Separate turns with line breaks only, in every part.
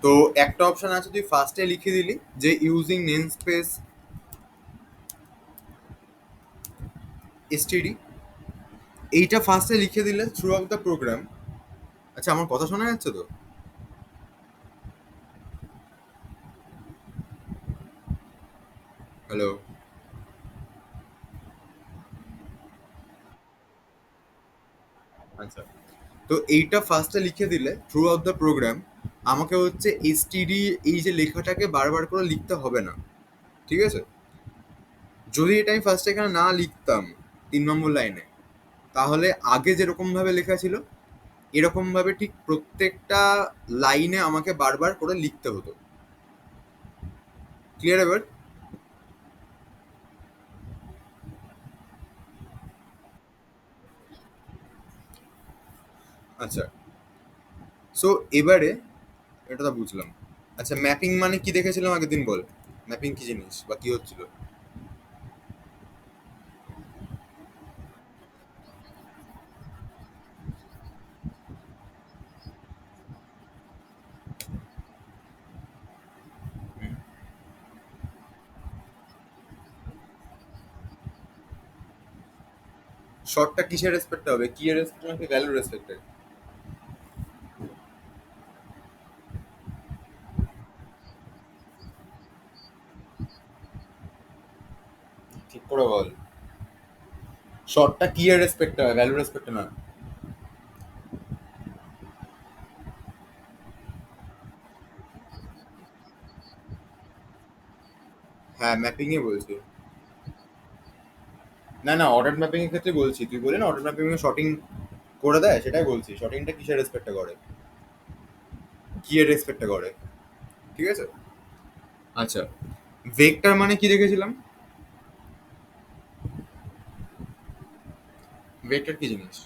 তো একটা অপশন আছে, তুই ফার্স্টে লিখে দিলি যে ইউজিং নেম স্পেস এসটিডি, এইটা ফার্স্টে লিখে দিলে থ্রু আউট দ্য প্রোগ্রাম। আচ্ছা, আমার কথা শোনা যাচ্ছে তো? হ্যালো? আচ্ছা, তো এইটা ফার্স্টে লিখে দিলে থ্রু আউট দ্য প্রোগ্রাম আমাকে হচ্ছে এসটিডি এই যে লেখাটাকে বারবার করে লিখতে হবে না। ঠিক আছে? যদি এটা আমি ফার্স্টে এখানে না লিখতাম 3 নম্বর লাইনে, তাহলে আগে যেরকম ভাবে লেখা ছিল এরকম ভাবে ঠিক প্রত্যেকটা লাইনে আমাকে বারবার করে লিখতে হতো। ক্লিয়ার এবার? আচ্ছা, সো এবারে এটা তো বুঝলাম। আচ্ছা, ম্যাপিং মানে কি দেখেছিলাম আগের দিন, বল। ম্যাপিং কি জিনিস বা কি হচ্ছিল? শর্টটা কিসের রেসপেক্ট হবে, কি এর রেসপেক্ট নাকি ভ্যালুর রেসপেক্টে? ঠিক করে বল। শর্টটা কি এর রেসপেক্টে হয়, ভ্যালুর রেসপেক্টে না? হ্যাঁ, ম্যাপিং এ বলছি। না না, অর্ডার ম্যাপিং এর ক্ষেত্রে বলছি, তুই বলি না অর্ডার ম্যাপিং এ শর্টিং করে দেয়, সেটাই বলছি। শর্টিংটা কিসের রেসপেক্টে করে, কি এর রেসপেক্টে করে। ঠিক আছে? আচ্ছা, ভেক্টর মানে কি দেখেছিলাম? ভেক্টর কি জিনিস?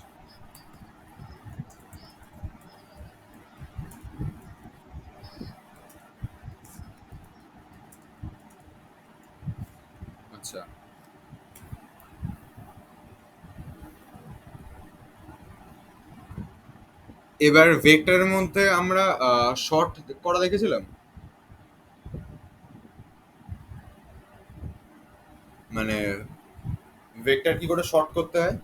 আচ্ছা, এবার ভেক্টরের মধ্যে আমরা শর্ট করা দেখেছিলাম। মানে ভেক্টর কি করে শর্ট করতে হয়?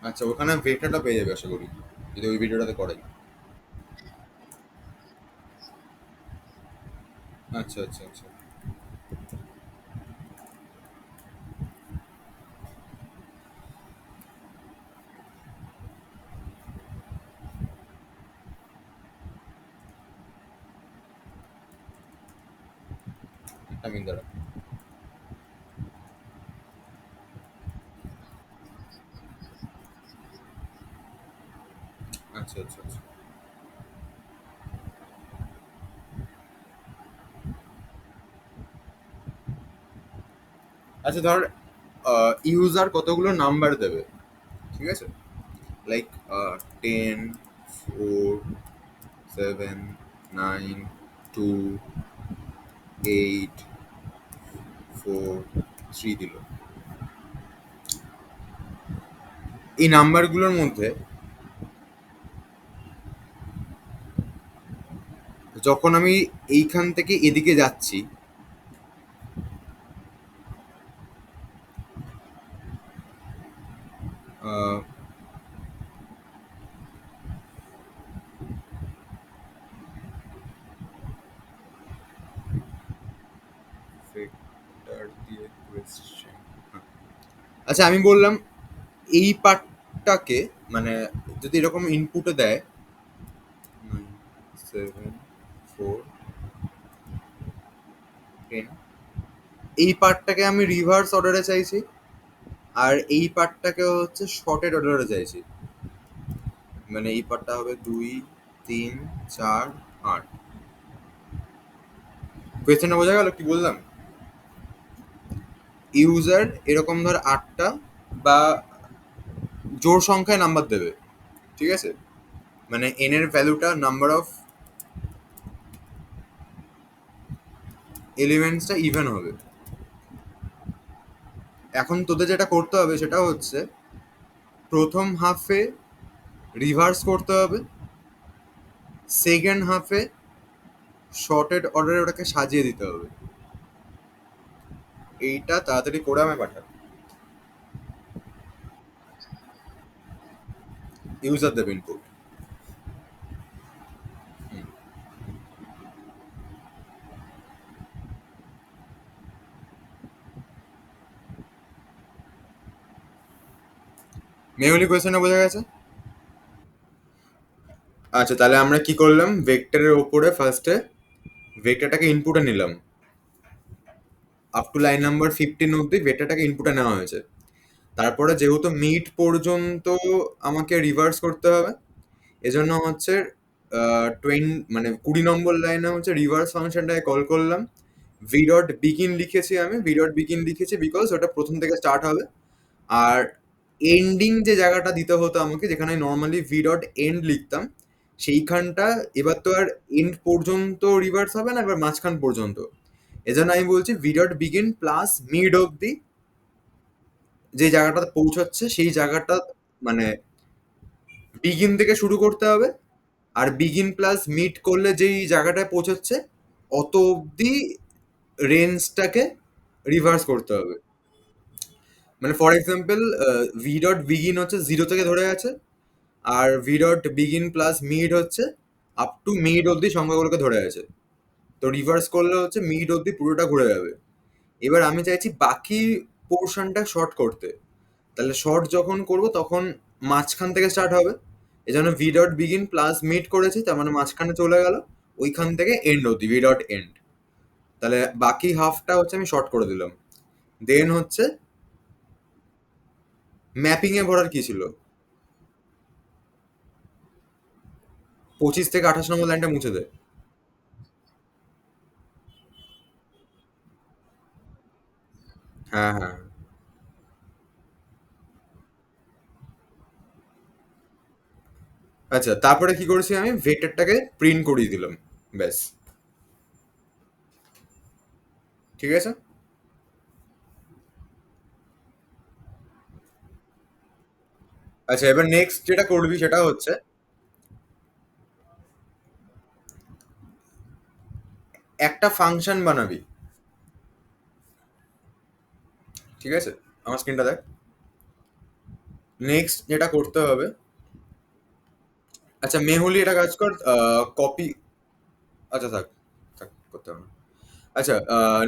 আচ্ছা, ওখানে ভেক্টরটা পেয়ে যাবে আশা করি, যদি ওই ভিডিওটাতে করাই। আচ্ছা আচ্ছা আচ্ছা। আমি দাঁড়া। আচ্ছা আচ্ছা আচ্ছা। আচ্ছা ধর, ইউজার কতগুলো নাম্বার দেবে, ঠিক আছে? লাইক 10, 4, 7, 9, 2, 8, 4, 3 দিল। এই নাম্বারগুলোর মধ্যে যখন আমি এইখান থেকে এদিকে যাচ্ছি, আহ, vector দিয়ে question, হ্যাঁ। আচ্ছা, আমি বললাম এই পার্টটাকে, মানে যদি এরকম ইনপুটে দেয় 7, 4, 10, এই পার্টটাকে আমি রিভার্স অর্ডারে চাইছি, আর এই পার্টটাকে হচ্ছে শর্টেড অর্ডারে চাইছি। মানে এই পার্টটা হবে 2, 3, 4, 8। কোয়েশ্চেনটা বোঝা গেল কি বললাম? ইউজার এরকম ধর 8টা বা জোড় সংখ্যায় নাম্বার দেবে, ঠিক আছে? মানে এন এর ভ্যালুটা নাম্বার অফ এলিমেন্টসটা ইভেন হবে। এখন তোদের যেটা করতে হবে সেটা হচ্ছে প্রথম হাফে রিভার্স করতে হবে, সেকেন্ড হাফে শর্টেড অর্ডারে ওটাকে সাজিয়ে দিতে হবে। এইটা তাড়াতাড়ি করে আমায় পাঠাবে। ইউজার দেবে ইনপুট। মেহুলি কোয়েশ্চেনটা বোঝা গেছে? আচ্ছা, তাহলে আমরা কি করলাম, ভেক্টরের ওপরে ফার্স্টে ভেক্টরটাকে ইনপুটে নিলাম। আপ টু লাইন নাম্বার 15 অব্দি ভেক্টরটাকে ইনপুটে নেওয়া হয়েছে। তারপরে যেহেতু মিড পর্যন্ত আমাকে রিভার্স করতে হবে, এজন্য হচ্ছে 20 নম্বর লাইনে হচ্ছে রিভার্স ফাংশনটাকে কল করলাম। ভি ডট বিগিন লিখেছি, আমি ভি ডট বিগিন লিখেছি বিকজ ওটা প্রথম থেকে স্টার্ট হবে। আর এন্ডিং যে জায়গাটা দিতে হতো আমাকে, যেখানে নর্মালি ভি ডট এন্ড লিখতাম, সেইখানটা এবার তো আর এন্ড পর্যন্ত রিভার্স হবে না, এবার মাঝখান পর্যন্ত। এজন্য আমি বলছি V dot begin plus mid অব্দি যে জায়গাটাতে পৌঁছাচ্ছে সেই জায়গাটা, মানে বিগিন থেকে শুরু করতে হবে। আর বিগিন প্লাস মিড করলে যেই জায়গাটায় পৌঁছচ্ছে অত অব্দি রেঞ্জটাকে রিভার্স করতে হবে। মানে for example, V dot begin হচ্ছে 0 থেকে ধরে আছে, আর V dot begin plus mid হচ্ছে আপ টু মিড অব্দি সংখ্যাগুলোকে ধরে আছে। তো রিভার্স করলে হচ্ছে মিড অব্দি পুরোটা ঘুরে যাবে। এবার আমি চাইছি বাকি পোর্শনটা শর্ট করতে। তাহলে শর্ট যখন করব তখন মাঝখান থেকে স্টার্ট হবে। এজন্য V dot begin plus mid করেছি, তার মানে মাঝখানে চলে গেল, ওইখান থেকে এন্ড অব্দি ভি ডট এন্ড। তাহলে বাকি হাফটা হচ্ছে আমি শর্ট করে দিলাম। দেন হচ্ছে ম্যাপিং এ ভরার কি ছিল, 25 থেকে 28 নম্বর লাইনটা মুছে দে। হ্যাঁ, হ্যাঁ। আচ্ছা, তারপরে কি করেছি, আমি ভেক্টরটাকে প্রিন্ট করিয়ে দিলাম। ব্যাস। ঠিক আছে। আচ্ছা, এবার নেক্সট যেটা করবি সেটা হচ্ছে একটা ফাংশন বানাবি। ঠিক আছে, আমার স্ক্রিনটা দেখ। নেক্সট যেটা করতে হবে, আচ্ছা মেহুলি এটা কাজ কর, কপি। আচ্ছা, থাক থাক, করতে হবে না। আচ্ছা,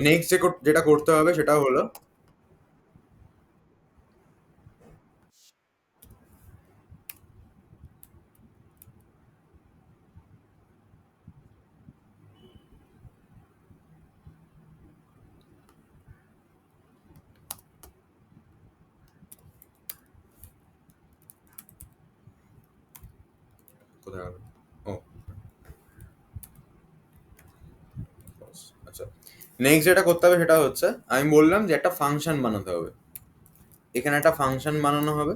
নেক্সট যেটা করতে হবে সেটা হলো, কোথায় গেল? ও, আচ্ছা। নেক্সট যেটা করতে হবে সেটা হচ্ছে, আমি বললাম যে একটা ফাংশন বানাতে হবে। এখানে একটা ফাংশন বানানো হবে।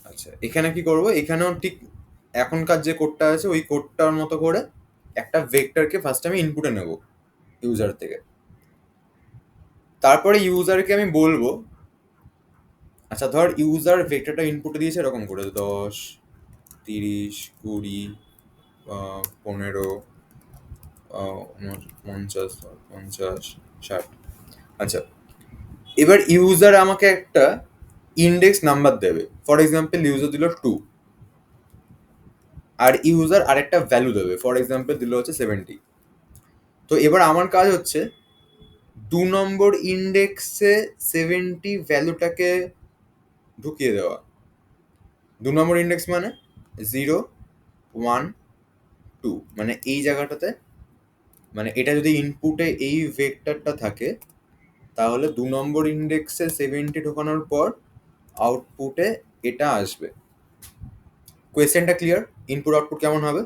আচ্ছা, এখানে কি করব, এখানেও ঠিক এখনকার যে কোডটা আছে ওই কোডটার মতো করে একটা ভেক্টরকে ফার্স্ট আমি ইনপুটে নেব ইউজার থেকে। তারপরে ইউজারকে আমি বলবো, আচ্ছা ধর ইউজার ভেক্টরটা ইনপুটে দিয়েছে এরকম করে 10, 30, 20, 15, 50, 50, 60। আচ্ছা, এবার ইউজার আমাকে একটা ইন্ডেক্স নাম্বার দেবে। ফর এক্সাম্পল ইউজার দিল 2, আর ইউজার আরেকটা ভ্যালু দেবে, ফর এক্সাম্পল দিল হচ্ছে 70। তো এবার আমার কাজ হচ্ছে 2 নম্বর ইন্ডেক্সে 70 ভ্যালুটাকে ঢুকিয়ে দেওয়া। 2 নম্বর ইন্ডেক্স মানে 0, 1, 2, মানে এই জায়গাটাতে, মানে এটা যদি ইনপুটে এই ভেক্টরটা থাকে, তাহলে 2 নম্বর ইন্ডেক্সে 70 ঢোকানোর পর আউটপুটে এটা আসবে। কোয়েশ্চেনটা ক্লিয়ার? ইনপুট আউটপুট কেমন হবে?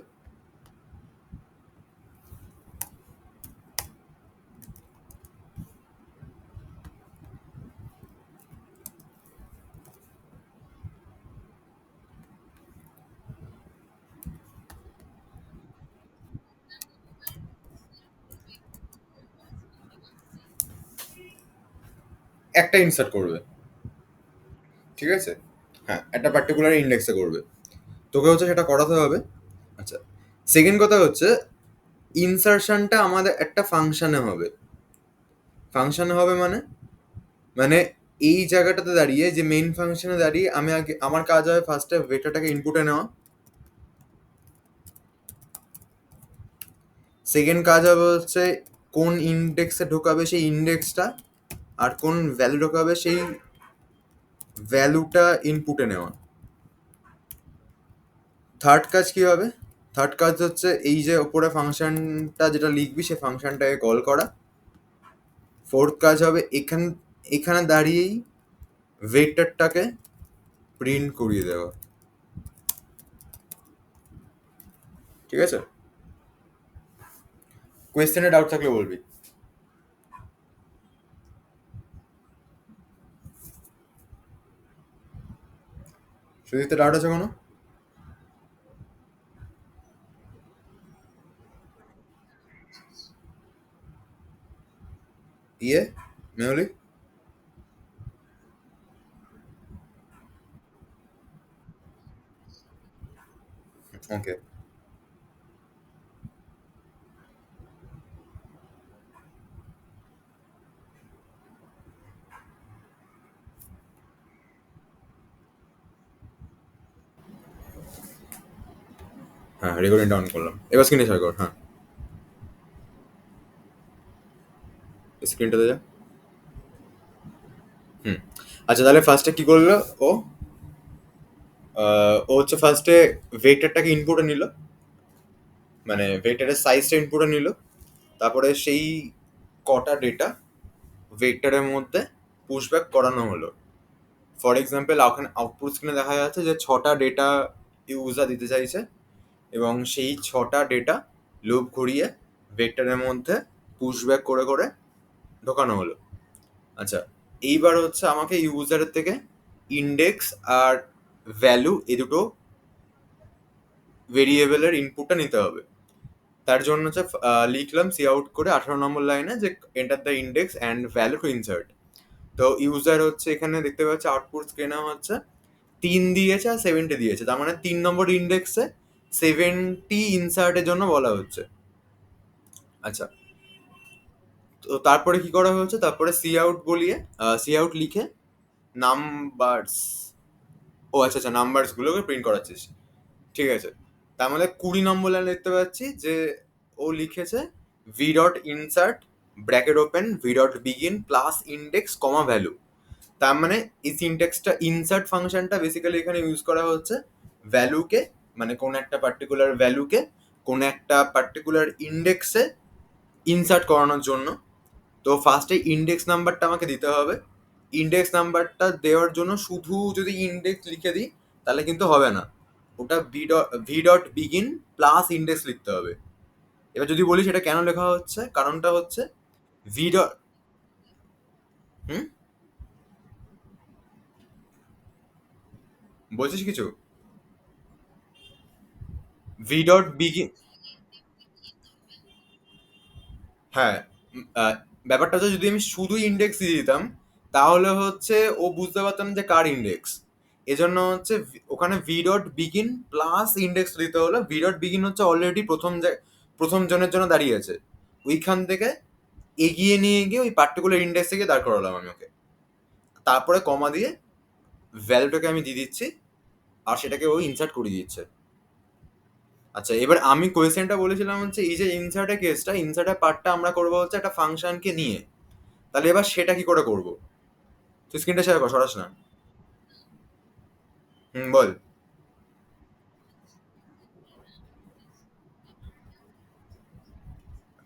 একটা ইনসার্ট করবে, ঠিক আছে? হ্যাঁ, একটা পার্টিকুলার ইন্ডেক্সে করবে, তোকে হচ্ছে সেটা করাতে হবে। আচ্ছা, সেকেন্ড কথা হচ্ছে ইনসারশনটা আমাদের একটা ফাংশনে হবে। ফাংশনে হবে মানে, মানে এই জায়গাটাতে দাঁড়িয়ে যে মেইন ফাংশনে দাঁড়িয়ে আমি আগে আমার কাজ হয় ফার্স্টে ভেক্টরটাকে ইনপুটে নেওয়া, সেকেন্ড কাজ হবে হচ্ছে কোন ইন্ডেক্সে ঢোকাবে সেই ইন্ডেক্সটা, আর কোন ভ্যালু ঢোকাবে সেই ভ্যালুটা ইনপুটে নেওয়া। থার্ড কাজ কি হবে? থার্ড কাজ হচ্ছে এই যে ওপরে ফাংশনটা যেটা লিখবি সেই ফাংশনটাকে কল করা। ফোর্থ কাজ হবে এখানে দাঁড়িয়েই ভেক্টরটাকে প্রিন্ট করিয়ে দেওয়া, ঠিক আছে? কোয়েশ্চেনে ডাউট থাকলে বলবি। সুদীপ্ত ডাউট আছে কোনো? ইয়ে, মেহুলি? ওকে। হ্যাঁ, রেকর্ডিং ডাউন করলাম, এবার স্ক্রিনে শেয়ার কর। হ্যাঁ, স্ক্রিনটাতে যা। হুম। আচ্ছা, তাহলে ফার্স্টে কি করলো ও? ও হচ্ছে ফার্স্টে ভেক্টরটাকে ইনপুটে নিল, মানে ভেক্টরের সাইজটা ইনপুটে নিল, তারপরে সেই কটা ডেটা ভেক্টরের মধ্যে পুশব্যাক করানো হলো। ফর এক্সাম্পল ওখানে আউটপুট স্ক্রিনে দেখা যাচ্ছে যে 6টা ডেটা ইউজার দিতে চাইছে, এবং সেই 6টা ডেটা লুপ ঘুরিয়ে ভেক্টরের মধ্যে পুশব্যাক করে করে ঢোকানো হলো। আচ্ছা, এইবার হচ্ছে আমাকে ইউজারের থেকে ইন্ডেক্স আর ভ্যালু এই দুটো ভেরিয়েবলের ইনপুটটা নিতে হবে। তার জন্য হচ্ছে লিখলাম সি আউট করে 18 নম্বর লাইনে যে enter the index and value to insert. তো ইউজার হচ্ছে এখানে দেখতে পাচ্ছে আউটপুট স্ক্রিনে হচ্ছে 3 দিয়েছে আর 70 দিয়েছে, তার মানে 3 নম্বর ইন্ডেক্সে 70 ইনসার্টের জন্য বলা হচ্ছে। আচ্ছা, তো তারপরে কি করা হয়েছে, তারপরে সি আউট বলিয়ে সি আউট লিখে নাম্বারস, ও আচ্ছা আচ্ছা, নাম্বারস গুলোকে প্রিন্ট করাচ্ছিস, ঠিক আছে? তার মানে 20 নম্বর লাইন দেখতে পাচ্ছি যে ও লিখেছে V dot insert bracket open V dot begin plus index comma value. তার মানে এই সিনট্যাক্সটা ইনসার্ট ফাংশনটা বেসিক্যালি এখানে ইউজ করা হচ্ছে ভ্যালুকে, মানে কোন একটা পার্টিকুলার ভ্যালুকে কোন একটা পার্টিকুলার ইন্ডেক্সে ইনসার্ট করানোর জন্য। তো ফার্স্টে ইন্ডেক্স নাম্বারটা আমাকে দিতে হবে। ইন্ডেক্স নাম্বারটা দেওয়ার জন্য শুধু যদি ইন্ডেক্স লিখে দিই তাহলে কিন্তু হবে না, ওটা V dot begin plus index লিখতে হবে। এবার যদি বলি সেটা কেন লেখা হচ্ছে, কারণটা হচ্ছে ভি ডট, হুম, বলছিস কিছু? ভি ডট বিগিন, হ্যাঁ। ব্যাপারটা হচ্ছে যদি আমি শুধু ইন্ডেক্স দিয়ে দিতাম তাহলে হচ্ছে ও বুঝতে পারতাম যে কার ইন্ডেক্স। এজন্য হচ্ছে ওখানে V dot begin plus index দিতে হলো। ভি ডট বিগিন হচ্ছে অলরেডি প্রথম জনের জন্য দাঁড়িয়ে আছে, ওইখান থেকে এগিয়ে নিয়ে গিয়ে ওই পার্টিকুলার ইন্ডেক্স থেকে দাঁড় করালাম আমি ওকে। তারপরে কমা দিয়ে ভ্যালুটাকে আমি দিয়ে দিচ্ছি, আর সেটাকে ও ইনসার্ট করে দিচ্ছে। আচ্ছা, এবার আমি কোয়েশ্চেনটা বলেছিলাম হচ্ছে এই যে ইনসার্টের কেসটা, ইনসার্টের পার্টটা আমরা করবো হচ্ছে একটা ফাংশনকে নিয়ে। তাহলে এবার সেটা কি করে করবো? তুই স্ক্রিনটা শেয়ার কর, সরাস না। হুম, বল।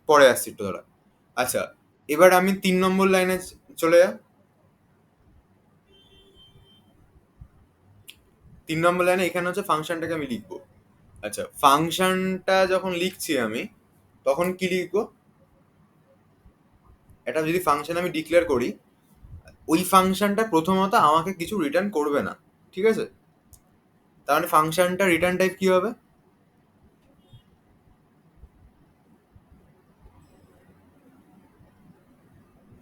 পরে আসছি একটু দাঁড়া। আচ্ছা, এবার আমি 3 নম্বর লাইনে চলে যা। 3 নম্বর লাইনে এখানে হচ্ছে ফাংশনটাকে আমি লিখবো। আচ্ছা, ফাংশনটা যখন লিখছি আমি তখন কি লিখবো? এটা যদি ফাংশন আমি ডিক্লেয়ার করি, ওই ফাংশনটা প্রথমত আমাকে কিছু রিটার্ন করবে না, ঠিক আছে? তার মানে ফাংশনটা রিটার্ন টাইপ কি হবে?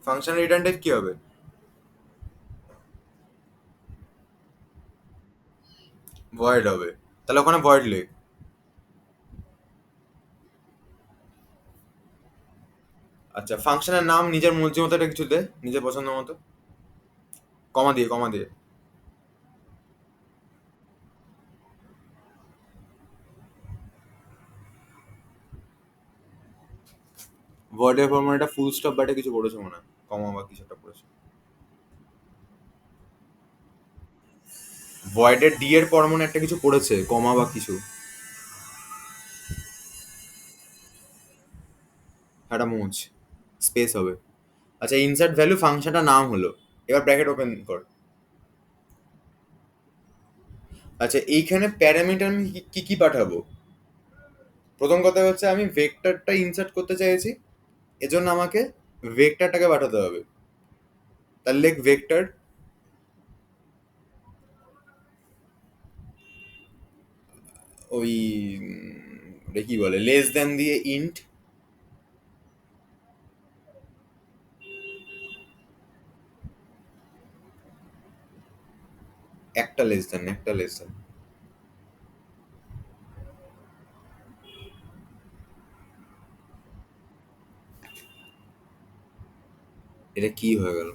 ফাংশনের রিটার্ন টাইপ কি হবে? ভয়েড হবে, তাহলে ওখানে ভয়েড লেখ। আচ্ছা, ফাংশনের নাম নিজের মর্জি মতো একটা কিছু দে, নিজের পছন্দ মতো। কমা দিয়ে, কমা দিয়ে। ভয়েডের পর মানে একটা ফুল স্টপ বা একটা কিছু পড়েছে মনে হয়, কমা বা কিছু একটা পড়েছে। ভয়েডের ডি এর পর মনে হয় একটা কিছু পড়েছে, কমা বা কিছু একটা মুছ, স্পেস হবে। আচ্ছা, ইনসার্ট ভ্যালু ফাংশনটা নাম হলো, এবার ব্র্যাকেট ওপেন কর। আচ্ছা, এইখানে প্যারামিটার আমি কি কি কি পাঠাবো? প্রথম কথা হচ্ছে আমি ভেক্টরটা ইনসার্ট করতে চাইছি, এজন্য আমাকে ভেক্টরটাকে পাঠাতে হবে। তাহলে লেখ ভেক্টর, ওই ওটা কি বলে, লেস দ্যান দিয়ে ইন্ট। একটা লেস দ্যান, একটা লেস দ্যান। এটা কি হয়ে গেল?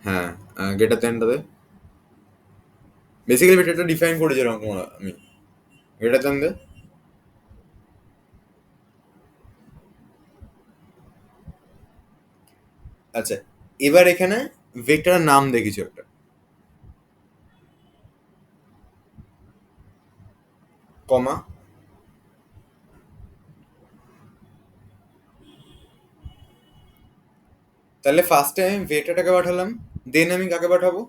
হ্যাঁ, গেটার দ্যানটা দে। বেসিক্যালি এটা ডিফাইন করে যেরকম আমি, গেটার দ্যান দে। আচ্ছা, এবার এখানে ভেক্টরের নাম দে কিছু একটা, কমা। তাহলে ফার্স্টে আমি ভেক্টরটাকে পাঠালাম, দেন আমি কাকে পাঠাবো?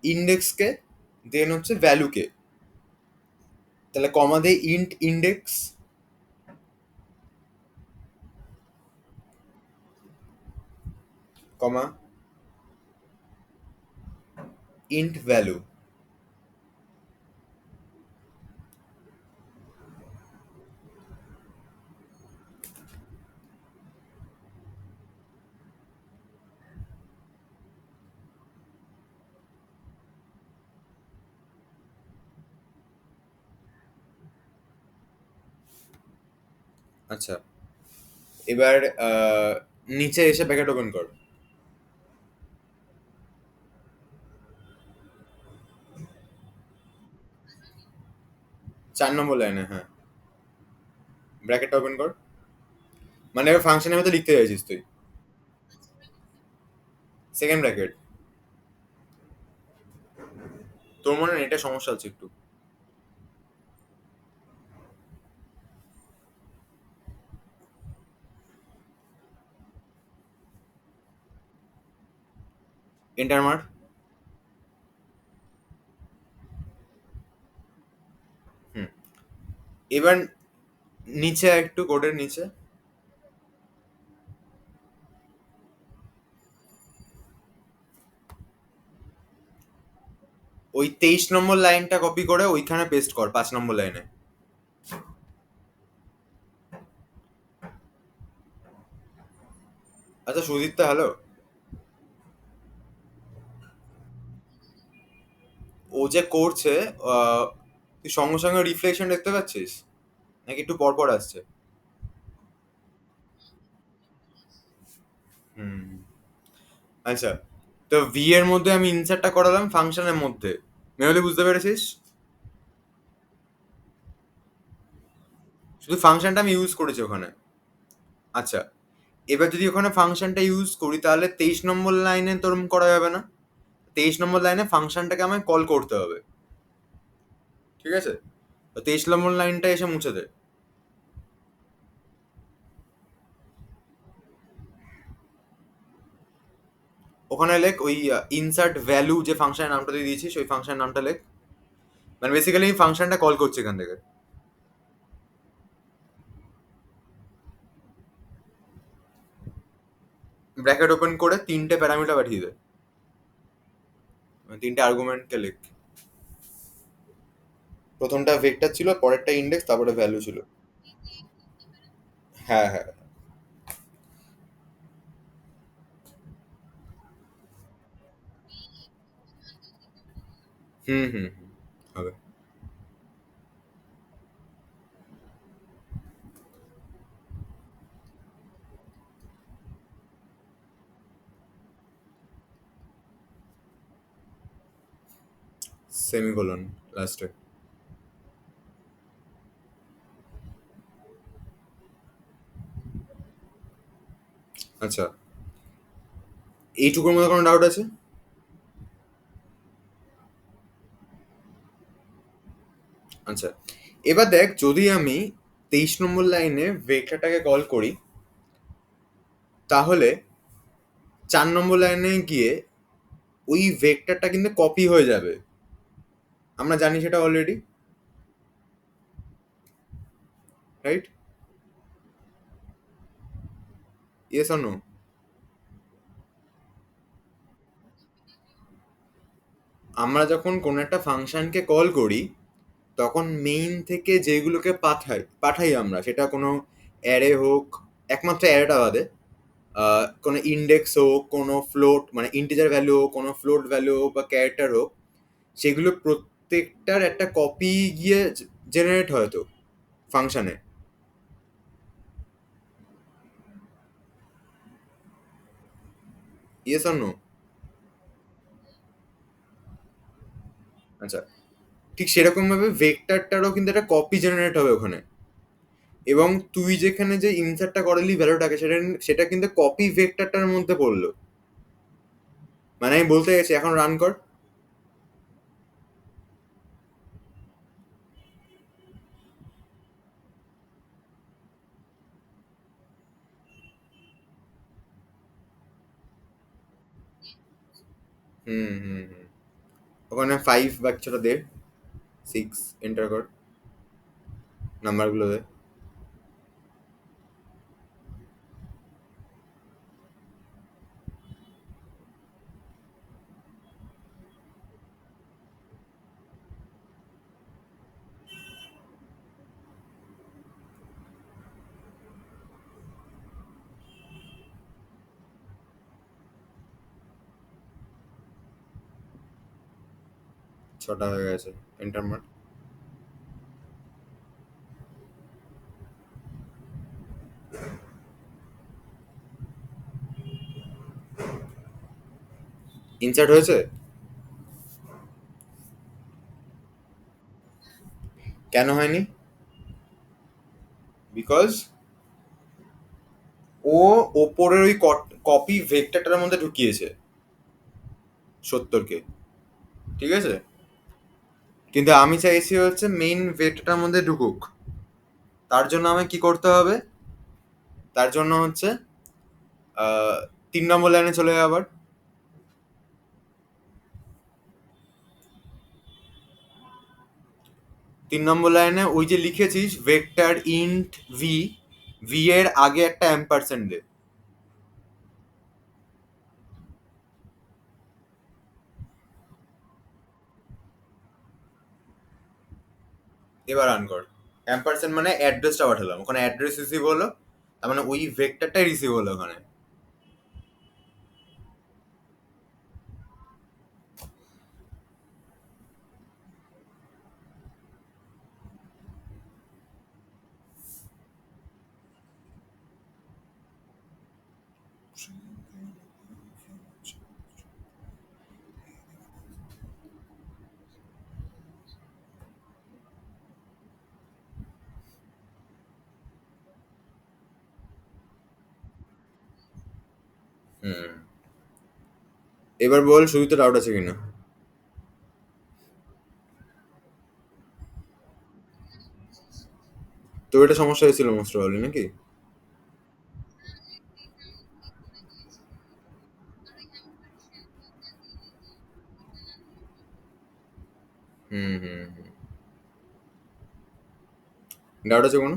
ইন্ডেক্সকে, দেন হচ্ছে ভ্যালুকে। তাহলে কমা দে int index, comma int value. আচ্ছা, এবার নিচে এসে ব্র্যাকেট ওপেন কর। 4 নম্বর লাইনে, হ্যাঁ, ব্র্যাকেটটা ওপেন কর। মানে এবার ফাংশনের মতো লিখতে চাইছিস তুই? Second bracket. তোর মনে হয় এটা সমস্যা হচ্ছে একটু। এন্টার মার। হুম, এবার নিচে একটু, কোডের নিচে ওই 23 নম্বর লাইনটা কপি করে ওইখানে পেস্ট কর, 5 নম্বর লাইনে। আচ্ছা সুদীপ্তা, হ্যালো। ও যে করছে, তুই সঙ্গে সঙ্গে রিফ্লেকশন দেখতে পাচ্ছিস নাকি একটু পর পর আসছে? হুম। আচ্ছা, তো ভি এর মধ্যে আমি ইনসার্টটা করালাম ফাংশনের মধ্যে, মেহলি বুঝতে পেরেছিস? শুধু ফাংশনটা আমি ইউজ করেছি ওখানে। আচ্ছা, এবার যদি ওখানে ফাংশনটা ইউজ করি তাহলে 23 নম্বর লাইনে তোর করা যাবে না। 23 নম্বর লাইনে ফাংশনটাকে আমায় কল করতে হবে, ঠিক আছে? তো 23 নম্বর লাইনটা এসে মুছে দে। ওখানে লেখ ওই ইনসার্ট ভ্যালু যে ফাংশনের নামটা দিয়ে দিয়েছিস, ওই ফাংশনের নামটা লেখ। মানে বেসিক্যালি এই ফাংশনটা কল করছে এখান থেকে। ব্র্যাকেট ওপেন করে 3টে প্যারামিটার পাঠিয়ে দে, মানে 3টে আর্গুমেন্টকে লেখ। প্রথমটা ভেক্টর ছিল, পরেরটা ইন্ডেক্স, তারপরে ভ্যালু ছিল। হ্যাঁ হ্যাঁ। হুম হুম হুম, হবে। সেমিকোলন লাস্টে। আচ্ছা, এইটুকুর মধ্যে কোনো ডাউট আছে? আচ্ছা, এবার দেখ, যদি আমি 23 নম্বর লাইনে ভেক্টরটাকে কল করি, তাহলে 4 নম্বর লাইনে গিয়ে ওই ভেক্টরটা কিন্তু কপি হয়ে যাবে। আমরা জানি সেটা already, right? Yes or no? আমরা যখন কোনো একটা ফাংশনকে কল করি, তখন মেইন থেকে যেগুলোকে পাঠাই আমরা, সেটা কোনো অ্যারে হোক, একমাত্র অ্যারেটা বাদে, কোনো ইন্ডেক্স হোক, কোনো ফ্লোট মানে ইন্টিজার ভ্যালু হোক, কোনো ফ্লোট ভ্যালু হোক বা ক্যারেক্টার হোক, সেগুলো প্রত্যেকটার একটা কপি গিয়ে জেনারেট হয় তো ফাংশনে। Yes or no? আচ্ছা, ঠিক সেরকম ভাবে ভেক্টরটারও কিন্তু একটা কপি জেনারেট হবে ওখানে। এবং তুই যেখানে যে ইনসার্টটা করালি ভ্যালুটাকে, সেটা সেটা কিন্তু কপি ভেক্টরটার মধ্যে পড়লো। মানে আমি বলতে গেছি, এখন রান কর। হুম হুম হুম, ওখানে 5 বা কিছুটা দে, 6 এন্টার কর, নাম্বারগুলো দে। ছটা হয়ে গেছে, এন্টার মার। ইনসার্ট হয়েছে? কেন হয়নি? বিকজ ও ওপরের ওই কপি ভেক্টরটার মধ্যে ঢুকিয়েছে 70কে, ঠিক আছে? কিন্তু আমি চাইছি হচ্ছে মেইন ভেক্টরটার মধ্যে ঢুকুক। তার জন্য আমায় কি করতে হবে? তার জন্য হচ্ছে 3 নম্বর লাইনে চলে যাবে আবার। 3 নম্বর লাইনে ওই যে লিখেছিস ভেক্টর ইন্ট ভি, ভি এর আগে একটা অ্যাম্পারসেন্ট দে। এবার রান কর। অ্যাম্পারসেন্ট মানে অ্যাড্রেসটা পাঠালাম, ওখানে অ্যাড্রেস রিসিভ হলো, তার মানে ওই ভেক্টরটাই রিসিভ হলো ওখানে। হুম, এবার বল শুধু তো ডাউট আছে কিনা। তো এটা সমস্যা হয়েছিল মোস্ট প্রবাবলি নাকি? হুম হুম হুম, ডাউট আছে কোনো?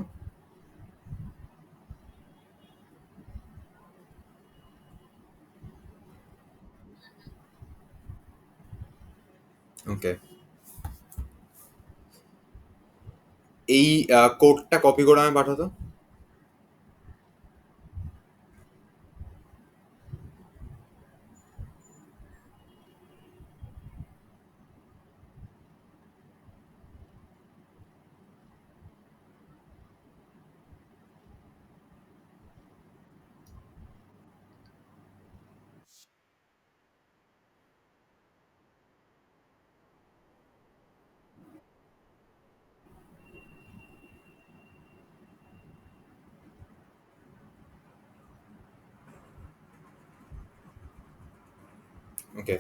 ওকে, এই কোডটা কপি করে আমি পাঠাতো। ওকে।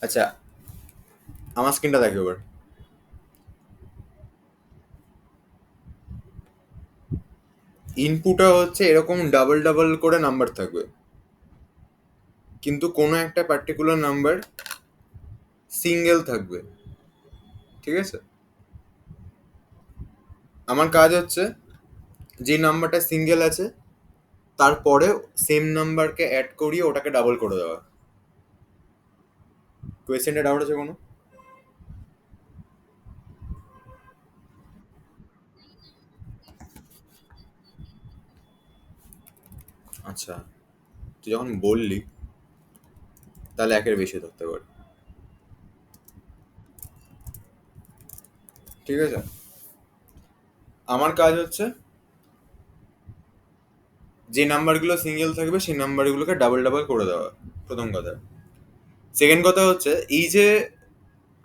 আচ্ছা, আমার স্ক্রিনটা দেখো এবার। ইনপুটটা হচ্ছে এরকম ডাবল ডাবল করে নাম্বার থাকবে, কিন্তু কোনো একটা পার্টিকুলার নাম্বার সিঙ্গেল থাকবে। ঠিক আছে? আমার কাজ হচ্ছে যে নাম্বারটা সিঙ্গেল আছে তারপরে সেম নাম্বারকে অ্যাড করিয়ে ওটাকে ডাবল করে দেওয়া। কোয়েশ্চেনটা ডাউট আছে কোনো? আচ্ছা, তুই যখন বললি তাহলে একের বেশি ধরতে পারি। ঠিক আছে, আমার কাজ হচ্ছে যে নাম্বারগুলো সিঙ্গেল থাকবে সেই নাম্বারগুলোকে ডাবল ডাবল করে দেওয়া, প্রথম কথা। সেকেন্ড কথা হচ্ছে এই যে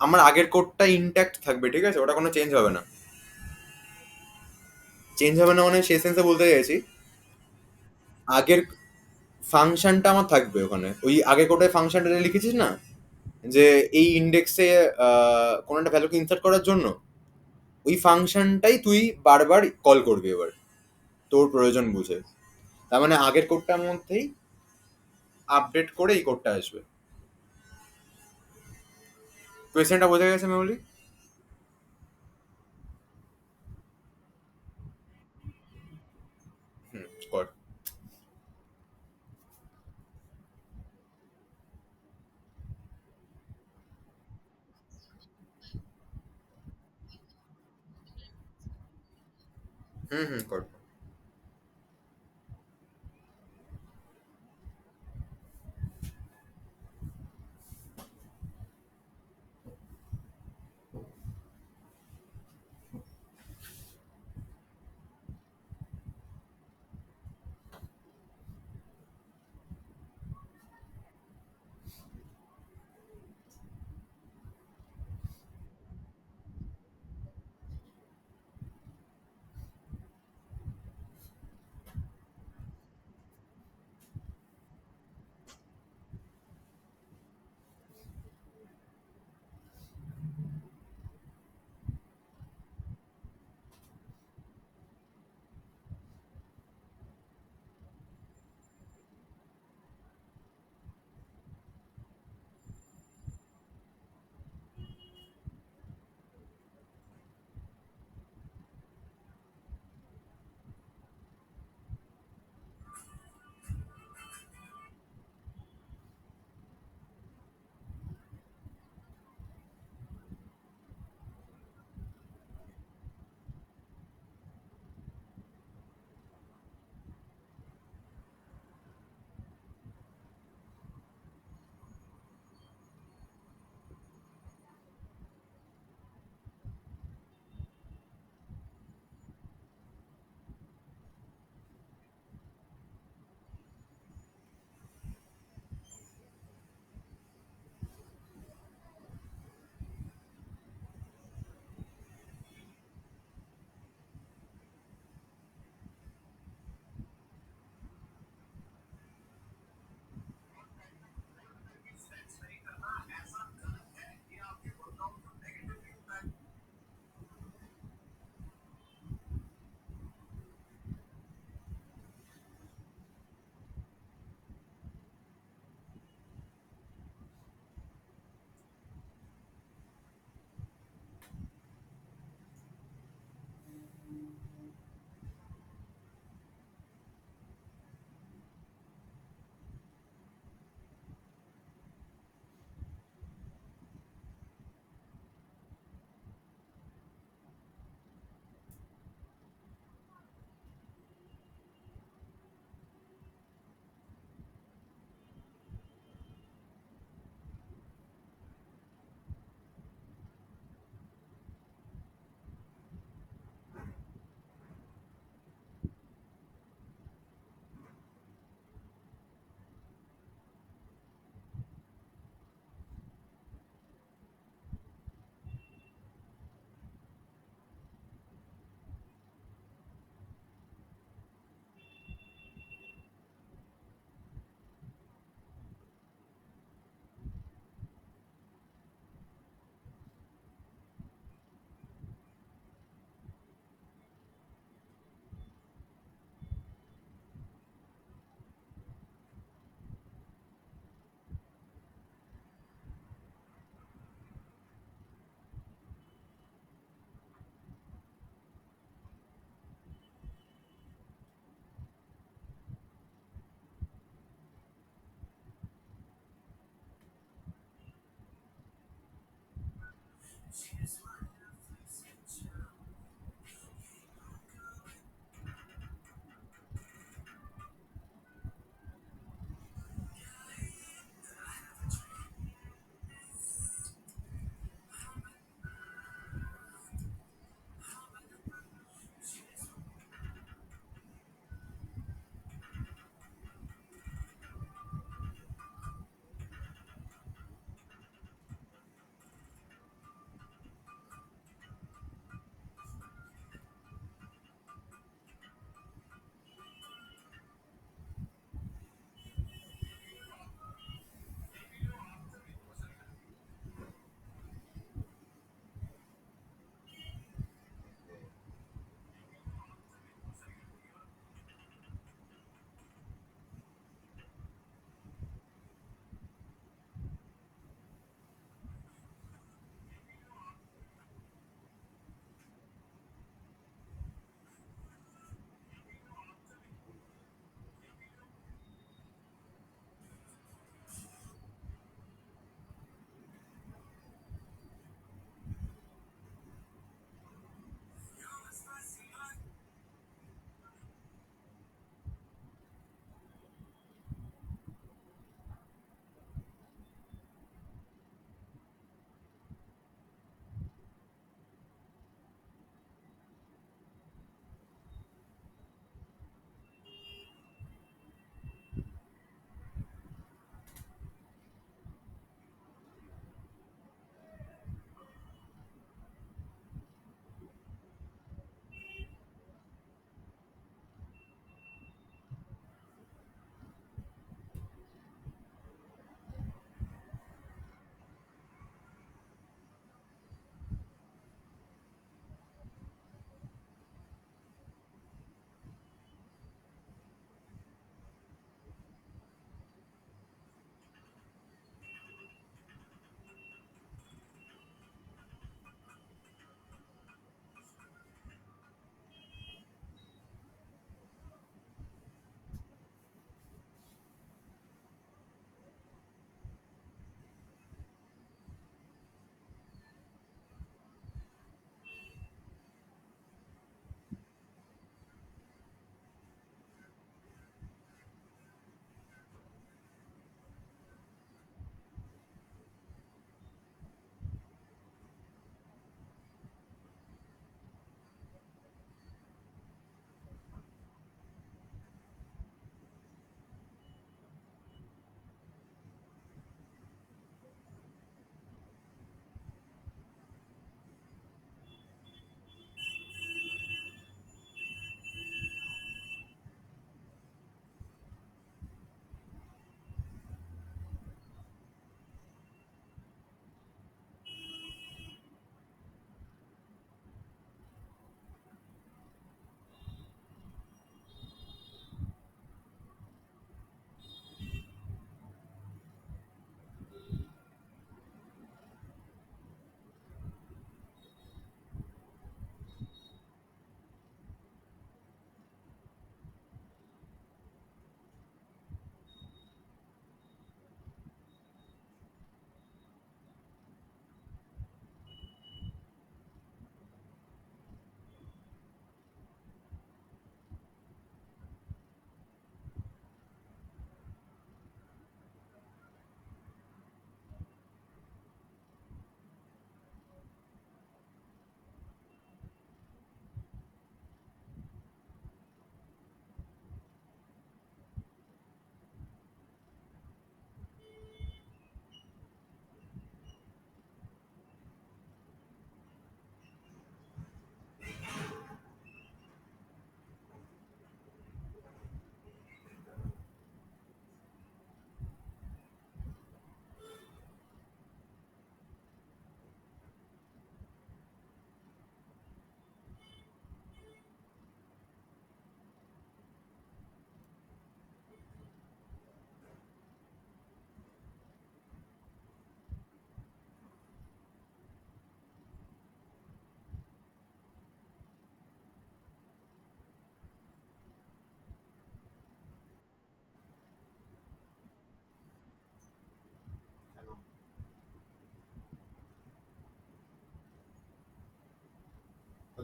আমার আগের কোডটা ইনট্যাক্ট থাকবে, ঠিক আছে, ওটা কোনো চেঞ্জ হবে না। চেঞ্জ হবে না মানে সেই সেন্সে বলতে চাইছি আগের ফাংশনটা আমার থাকবে ওখানে, ওই আগের কোডে ফাংশনটা লিখেছিস না, যে এই ইন্ডেক্সে কোনো একটা ভ্যালুকে ইনসার্ট করার জন্য ওই ফাংশনটাই তুই বারবার কল করবি এবার তোর প্রয়োজন বুঝে। তার মানে আগের কোডটার মধ্যেই আপডেট করে এই কোডটা আসবে। কোয়েশ্চেনটা বোঝা গেছে মেমোরি? হুম, কর। হুম হুম, কর।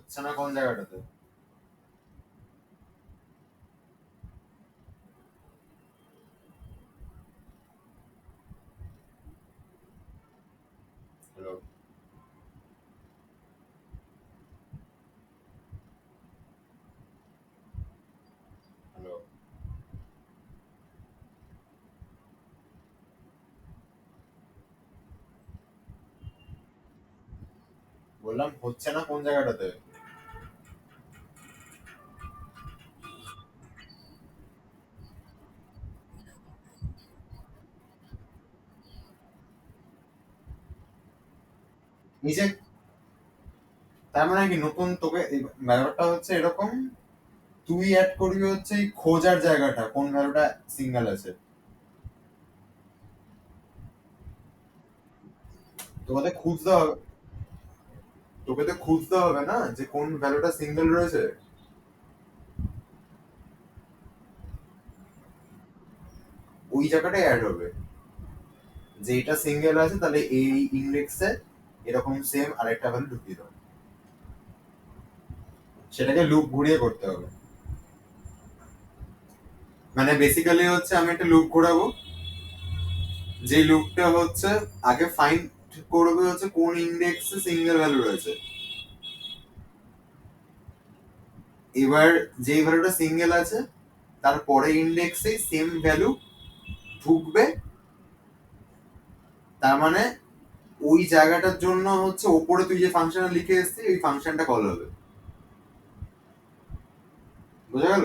হচ্ছে না কোন জায়গাটাতে? হ্যালো? হ্যালো? বললাম হচ্ছে না কোন জায়গাটাতে? এই যে, তার মানে কি নতুন তোকে ব্যাপারটা হচ্ছে এরকম, তুই অ্যাড করবি হচ্ছে এই খোঁজার জায়গাটা কোন ভ্যালুটা সিঙ্গেল আছে। তোকে খুঁজতে হবে, তোকে তো খুঁজতে হবে না যে কোন ভ্যালুটা সিঙ্গেল রয়েছে। ওই জায়গাটাই অ্যাড হবে যে এটা সিঙ্গেল আছে, তাহলে এই ইন্ডেক্সে এরকম সেম আরেকটা ভ্যালু ঢুকিয়ে দাও। সেটাকে লুপ ঘুরিয়ে করতে হবে। মানে বেসিক্যালি হচ্ছে আমি একটা লুপ ঘোরাবো, যে লুপটা হচ্ছে আগে ফাইন্ড করবে হচ্ছে কোন ইন্ডেক্সে সিঙ্গেল ভ্যালু রয়েছে। এবার যেই ভ্যালুটা সিঙ্গেল আছে তারপরে ইন্ডেক্সে সেম ভ্যালু ঢুকবে, তার মানে ওই জায়গাটার জন্য হচ্ছে ওপরে তুই যে ফাংশনটা লিখে এসেছিস ওই ফাংশনটা কল হবে। বোঝা গেল?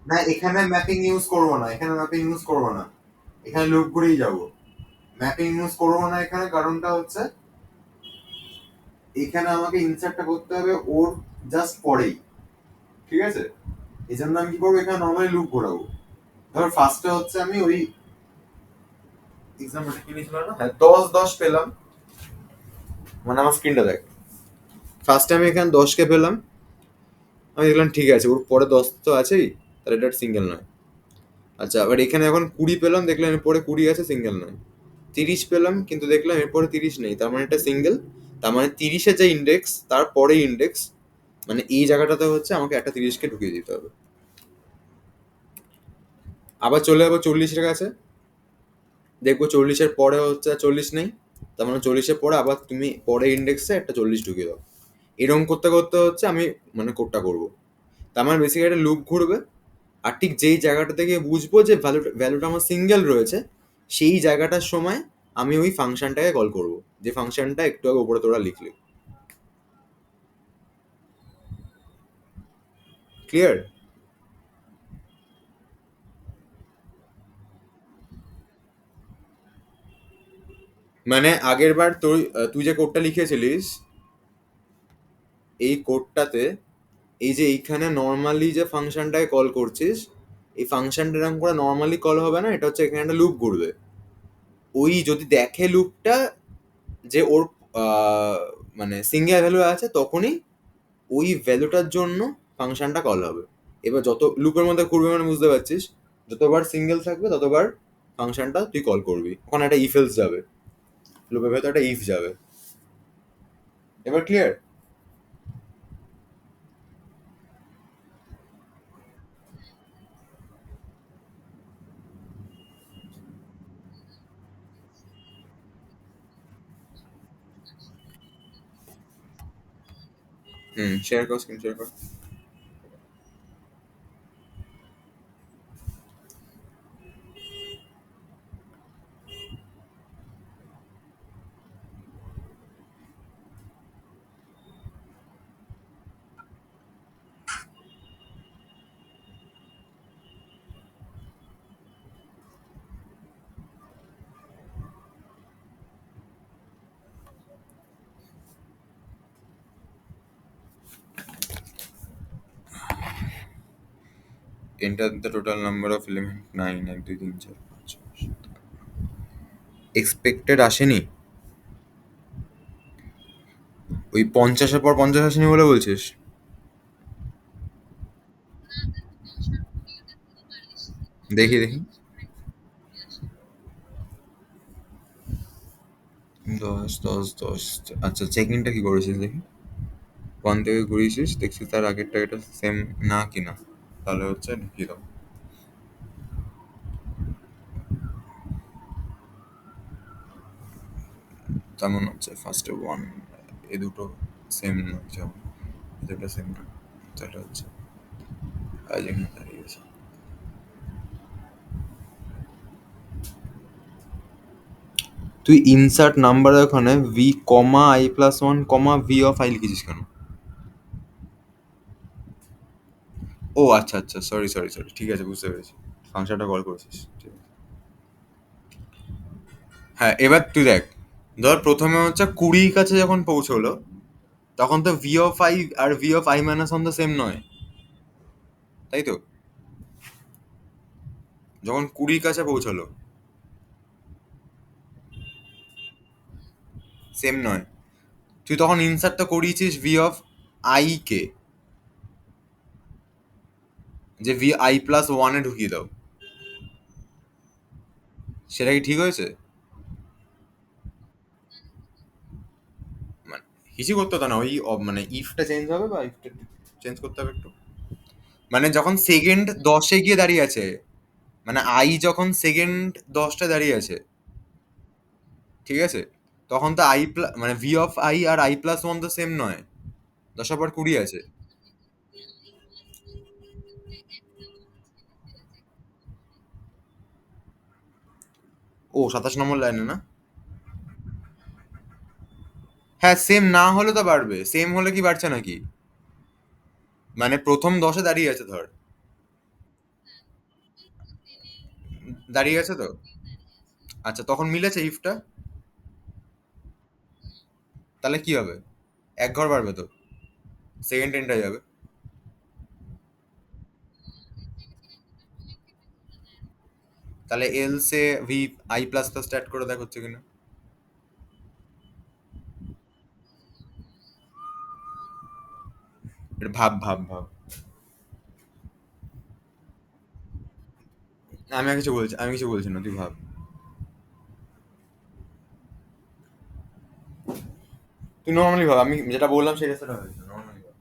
না, এখানে ম্যাপিং ইউজ করবো না, এখানে ম্যাপিং ইউজ করবো না, এখানে লুপ করেই যাবো। ম্যাপিং ইউজ করবো না এখানে, কারণটা হচ্ছে এখানে আমাকে ইনসার্টটা করতে হবে ওর জাস্ট পরেই। ঠিক আছে? এই জন্য আমি কি করবো, এখানে নর্মালি লুপ ঘোরাবো। ধর ফার্স্টে হচ্ছে আমি ওই এক্সাম্পলটা কি লিখলো না, হ্যাঁ 10 10 পেলাম, মানে আমার স্ক্রিনটা দেখ। ফার্স্টে আমি এখানে 10কে পেলাম, আমি দেখলাম ঠিক আছে ওর পরে 10 তো আছেই, তাহলে এটা সিঙ্গেল নয়। আচ্ছা, আবার এখানে এখন 20 পেলাম, দেখলাম এরপরে 20 আছে, সিঙ্গেল নয়। 30 পেলাম কিন্তু দেখলাম এরপরে 30 নেই, তার মানে এটা সিঙ্গেল। তার মানে 30-এর যে ইন্ডেক্স তারপরে ইন্ডেক্স, মানে এই জায়গাটাতে হচ্ছে আমাকে একটা 30কে ঢুকিয়ে দিতে হবে। আবার চলে যাবো 40-এর কাছে, দেখবো 40-এর পরে হচ্ছে আর 40 নেই, তার মানে 40-এর পরে আবার তুমি পরে ইন্ডেক্সে একটা 40 ঢুকিয়ে দাও। এরকম করতে করতে হচ্ছে আমি মানে কোডটা করবো। তার মানে বেসিক্যালি একটা লুপ ঘুরবে, আর ঠিক যেই জায়গাটা থেকে বুঝবো যে ভ্যালুটা আমার সিঙ্গেল রয়েছে, সেই জায়গাটার সময় আমি ওই ফাংশনটাকে কল করব, যে ফাংশনটা একটু আগে উপরে তোরা লিখলি। ক্লিয়ার? মানে আগের বার তুই যে কোডটা লিখেছিলিস, এই কোডটাতে এই যে এইখানে নর্মালি যে ফাংশনটাকে কল করছিস, এই ফাংশনটা এরকম করে নর্মালি কল হবে না, এটা হচ্ছে এখানে একটা লুপ ঘুরবে। ওই যদি দেখে লুপটা যে ওর আহ, মানে সিঙ্গেল ভ্যালু আছে, তখনই ওই ভ্যালুটার জন্য ফাংশনটা কল হবে। এবার যত লুপের মধ্যে ঘুরবে মানে বুঝতে পারছিস, যতবার সিঙ্গেল থাকবে ততবার ফাংশনটা তুই কল করবি, ওখানে একটা ইফ এলস যাবে, লুপের ভেতর একটা ইফ যাবে। এবার ক্লিয়ার? হুম, শেয়ার কর, স্ক্রিন শেয়ার কর। Enter the total number of element 9, 1 2 3 4 5 expected আসেনি। ওই 50-এর পর 50 আসেনি বলে বলছিস? দেখি দেখি। 10, 10, 10। আচ্ছা, চেক ইনটা কি করেছিস দেখি। 1 থেকে ঘুরিয়েছিস, দেখছিস তার আগেরটা এটা সেম না কিনা, তাহলে হচ্ছে ঢুকিয়ে দাও। তেমন হচ্ছে ফার্স্টে 1, এ দুটো সেম হচ্ছে, এ দুটো সেম না, সেটা হচ্ছে আজ এখানে দাঁড়িয়ে গেছে। তুই ইনসার্ট নাম্বার ওখানে V comma I plus one comma V of I লিখেছিস কেন? ও আচ্ছা আচ্ছা, সরি সরি সরি, ঠিক আছে, বুঝতে পেরেছি। ফাংশনটা কল করেছিস, ঠিক আছে। হ্যাঁ, এবার তুই দেখ, ধর প্রথমে হচ্ছে 20 কাছে যখন পৌঁছলো, তখন তো ভি অফ আই আর V of I minus one তো সেম নয়, তাই তো? যখন 20 কাছে পৌঁছলো, সেম নয়। তুই তখন ইনসার্ট তো করিয়েছিস ভি অফ আই কে, যে ভি আই প্লাস ওয়ানে ঢুকিয়ে দাও। সেটা কি ঠিক হয়েছে? মানে কিছু করতে হতো না, ওই মানে ইফটা চেঞ্জ হবে বা ইফটা চেঞ্জ করতে হবে একটু। মানে যখন সেকেন্ড 10-এ গিয়ে দাঁড়িয়ে আছে, মানে আই যখন সেকেন্ড 10টা দাঁড়িয়ে আছে, ঠিক আছে, তখন তো আই মানে ভি অফ আই আর আই প্লাস ওয়ান তো সেম নয়, 10-এর পর 20 আছে। ও 27 নম্বর লাইনে না? হ্যাঁ, সেম না হলে তো বাড়বে, সেম হলে কি বাড়ছে নাকি? মানে প্রথম 10-এ দাঁড়িয়ে আছে ধর, দাঁড়িয়ে আছে তো। আচ্ছা, তখন মিলেছে ইফটা, তাহলে কি হবে? এক ঘর বাড়বে তো, সেকেন্ড টেনটা যাবে। তাহলে else V I plus plus start করে দেখ হচ্ছে কিনা। এটা ভাব ভাব ভাব। আমি আর কিছু বলছি, আমি কিছু বলছি না, তুই ভাব। তুই নর্মালি ভাব, আমি যেটা বললাম সেটা সেটা হয়েছে, নর্মালি ভাব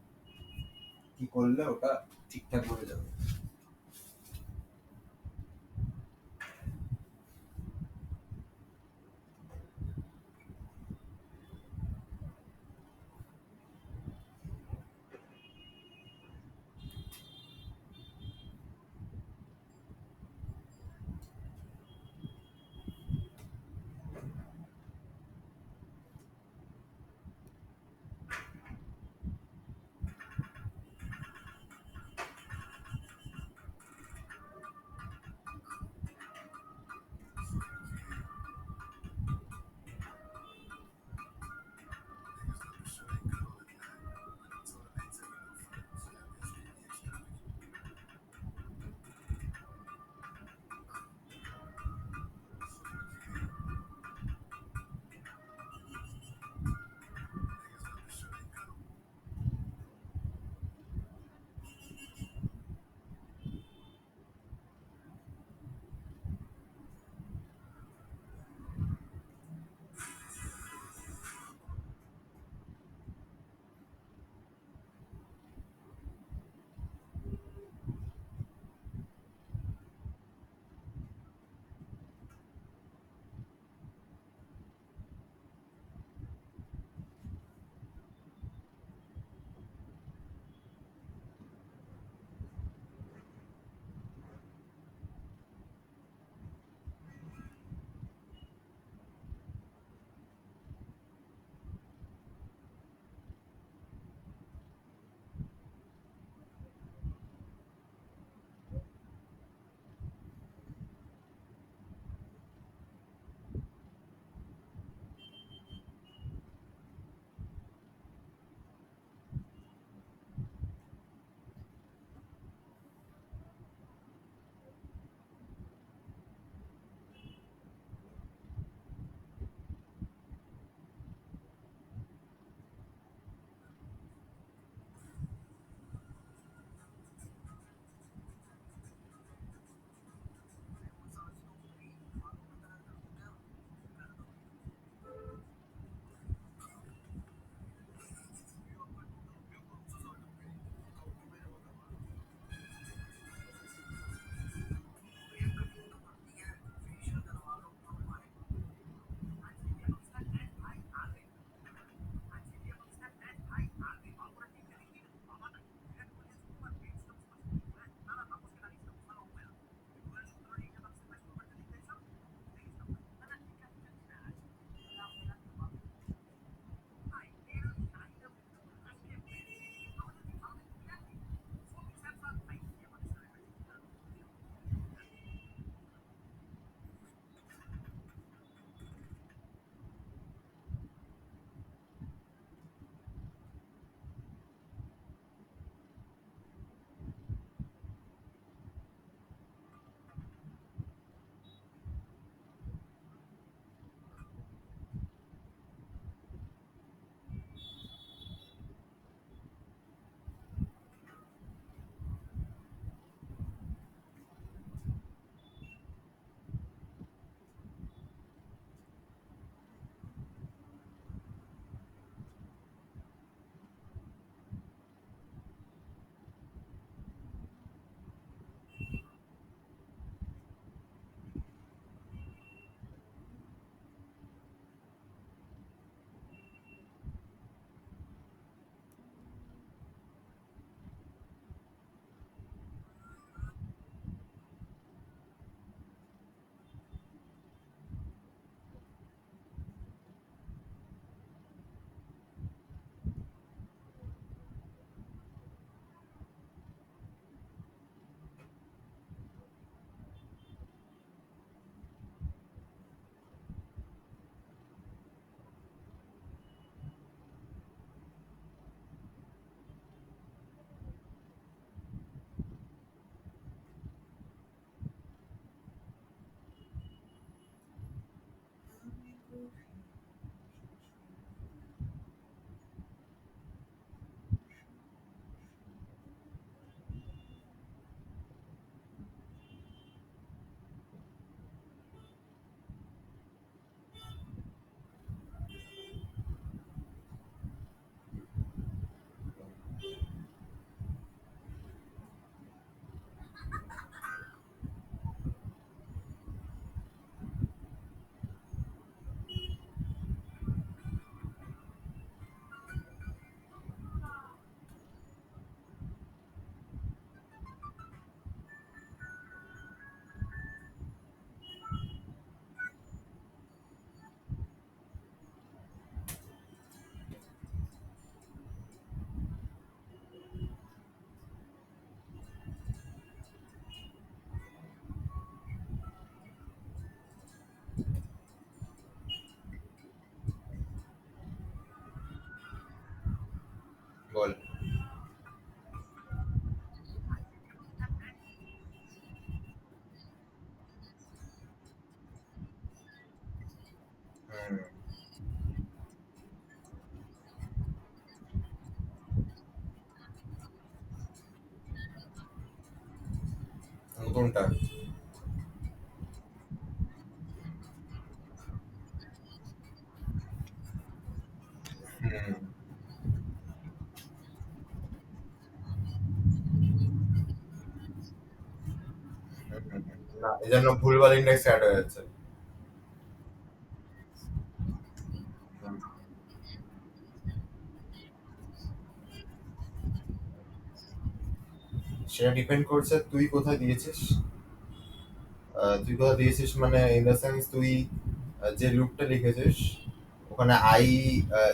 কি করলে ওটা ঠিকঠাক হয়ে যাবে। নতুনটা। হুম। না, এই জন্য ভুলভাল ইন্ডেক্স অ্যাড হয়ে যাচ্ছে। সেটা ডিপেন্ড করছে তুই কোথায় দিয়েছিস। তুই কোথায় দিয়েছিস মানে ইন দ্য সেন্স তুই যে লুপটা লিখেছিস ওখানে আই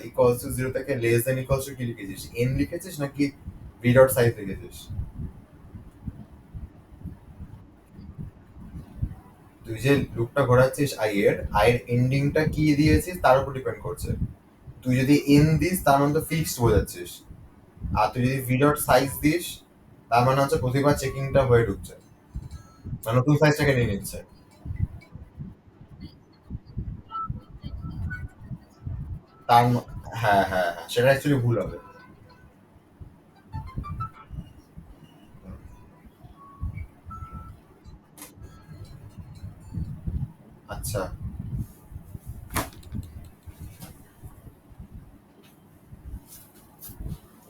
ইকুয়ালস টু জিরো থেকে লেস দেন ইকুয়ালস টু কি লিখেছিস, এন লিখেছিস নাকি ভি ডট সাইজ লিখেছিস? তুই যে লুপটা ঘোরাচ্ছিস আই এর এন্ডিংটা কি দিয়েছিস তার উপর ডিপেন্ড করছে। তুই যদি এন দিস তার মানে তো ফিক্সড বোঝাচ্ছিস, আর তুই যদি ভি ডট সাইজ দিস তার মানে হচ্ছে প্রতিবার চেকিংটা হয়ে ঢুকছে, মানে নতুন সাইজটাকে নিয়ে নিচ্ছে। তার হ্যাঁ হ্যাঁ হ্যাঁ, সেটা অ্যাকচুয়ালি ভুল হবে। আচ্ছা,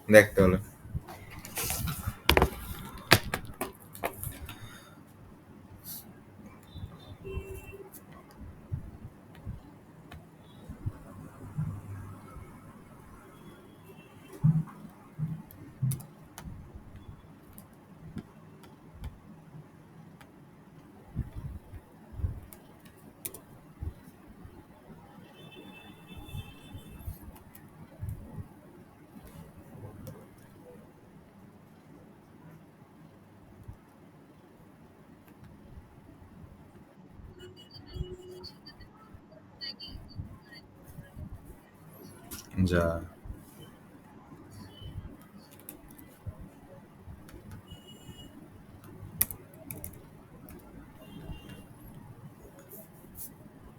দেখতে হলো। যা।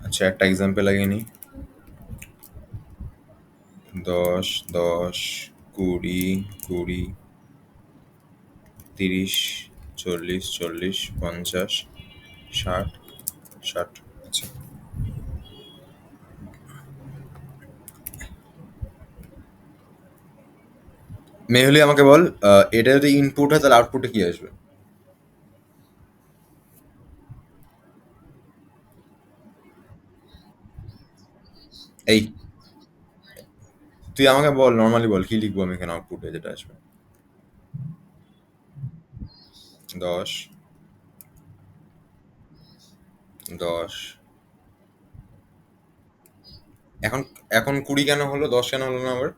আচ্ছা, একটা এক্সাম্পল লাগিয়ে নিই। 10, 10, 20, 20, 30, 40, 40, 50, 60, 60। আচ্ছা, মেহুলি আমাকে বল, এটা যদি ইনপুট হয় তাহলে আউটপুটে কি আসবে? এই, তুই আমাকে বল, নর্মালি বল কি লিখবো আমি এখানে আউটপুটে যেটা আসবে। 10, 10। এখন এখন 20 কেন হলো, 10 কেন হলো না আবার?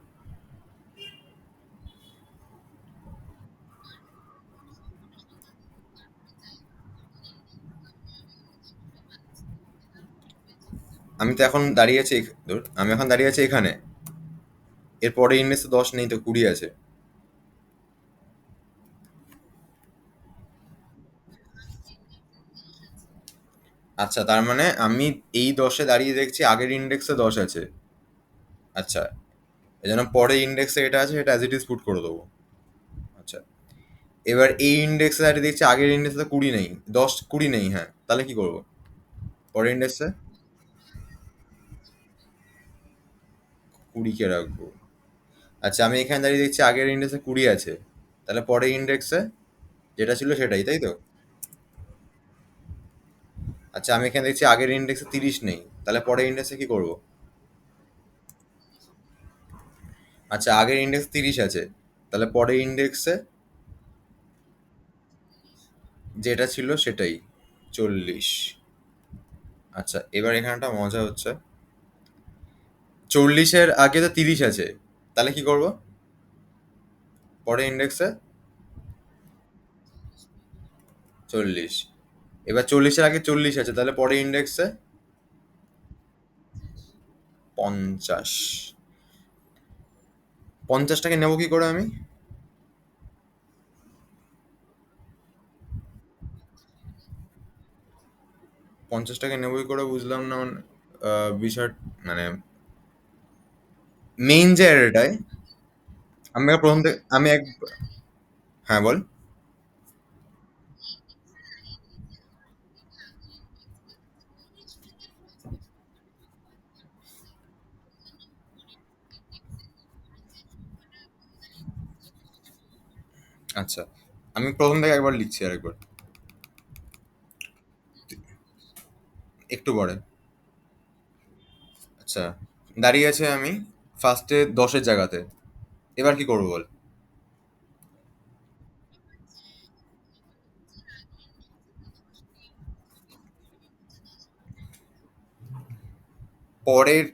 আমি তো এখন দাঁড়িয়ে আছি ধর, আমি এখন দাঁড়িয়ে আছি এখানে, এর পরে ইন্ডেক্সে 10 নেই তো 20 আছে। আচ্ছা, তার মানে আমি এই 10-এ দাঁড়িয়ে দেখছি আগের ইন্ডেক্সে 10 আছে। আচ্ছা, এই জন্য পরে ইন্ডেক্সে এটা আছে, এটা অ্যাজ ইট ইজ পুট করে দেবো। আচ্ছা, এবার এই ইন্ডেক্সে দাঁড়িয়ে দেখছি আগের ইন্ডেক্সে 20 নেই, 10 20 নেই, হ্যাঁ, তাহলে কি করবো পরের ইন্ডেক্সে? 20 কে রাখবো। আচ্ছা, আমি এখানে দাঁড়িয়ে দেখছি আগের ইন্ডেক্সে 20 আছে, তাহলে পরের ইন্ডেক্সে যেটা ছিল সেটাই, তাই তো? আচ্ছা, আমি এখানে দেখছি আগের ইন্ডেক্সে 30 নেই, তাহলে পরের ইন্ডেক্সে কি করবো? আচ্ছা, আগের ইন্ডেক্স 30 আছে, তাহলে পরের ইন্ডেক্সে যেটা ছিল সেটাই, 40। আচ্ছা, এবার এখানে একটা মজা হচ্ছে, 40-এর আগে তো 30 আছে, তাহলে কি করব পরের ইন্ডেক্সে? 40। এবার 40-এর আগে 40 আছে, তাহলে পরের ইন্ডেক্সে 50। 50টাকে নেবো কি করে আমি? 50টাকে নেবো কি করে বুঝলাম না মানে। বিষয় মানে মেইন যে অ্যারেটায় আমি প্রথম থেকে আমি এক হ্যাঁ বল। আচ্ছা, আমি প্রথম থেকে একবার লিখছি আরেকবার। একটু পরে। আচ্ছা, দাঁড়িয়ে আছে আমি ফার্স্টে 10-এর জায়গাতে। এবার কি করবো বল? পরের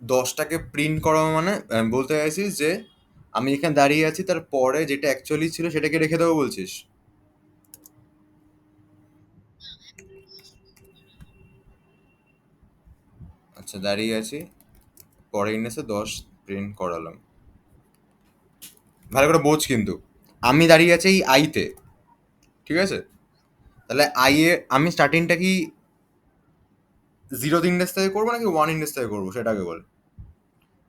10টাকে প্রিন্ট করাবো মানে বলতে চাইছিস যে আমি এখানে দাঁড়িয়ে আছি তার পরে যেটা অ্যাকচুয়ালি ছিল সেটাকে রেখে দেবো বলছিস? আচ্ছা, দাঁড়িয়ে আছি, পরে ইন্ডেক্সে 10 প্রিন্ট করালাম। ভালো করে বোঝ কিন্তু, আমি দাঁড়িয়ে আছি এই আইতে, ঠিক আছে? তাহলে আই এ আমি স্টার্টিংটা কি 0 ইন্ডেক্স থেকে করবো নাকি 1 ইন্ডেক্স থেকে করবো সেটা আগে বল।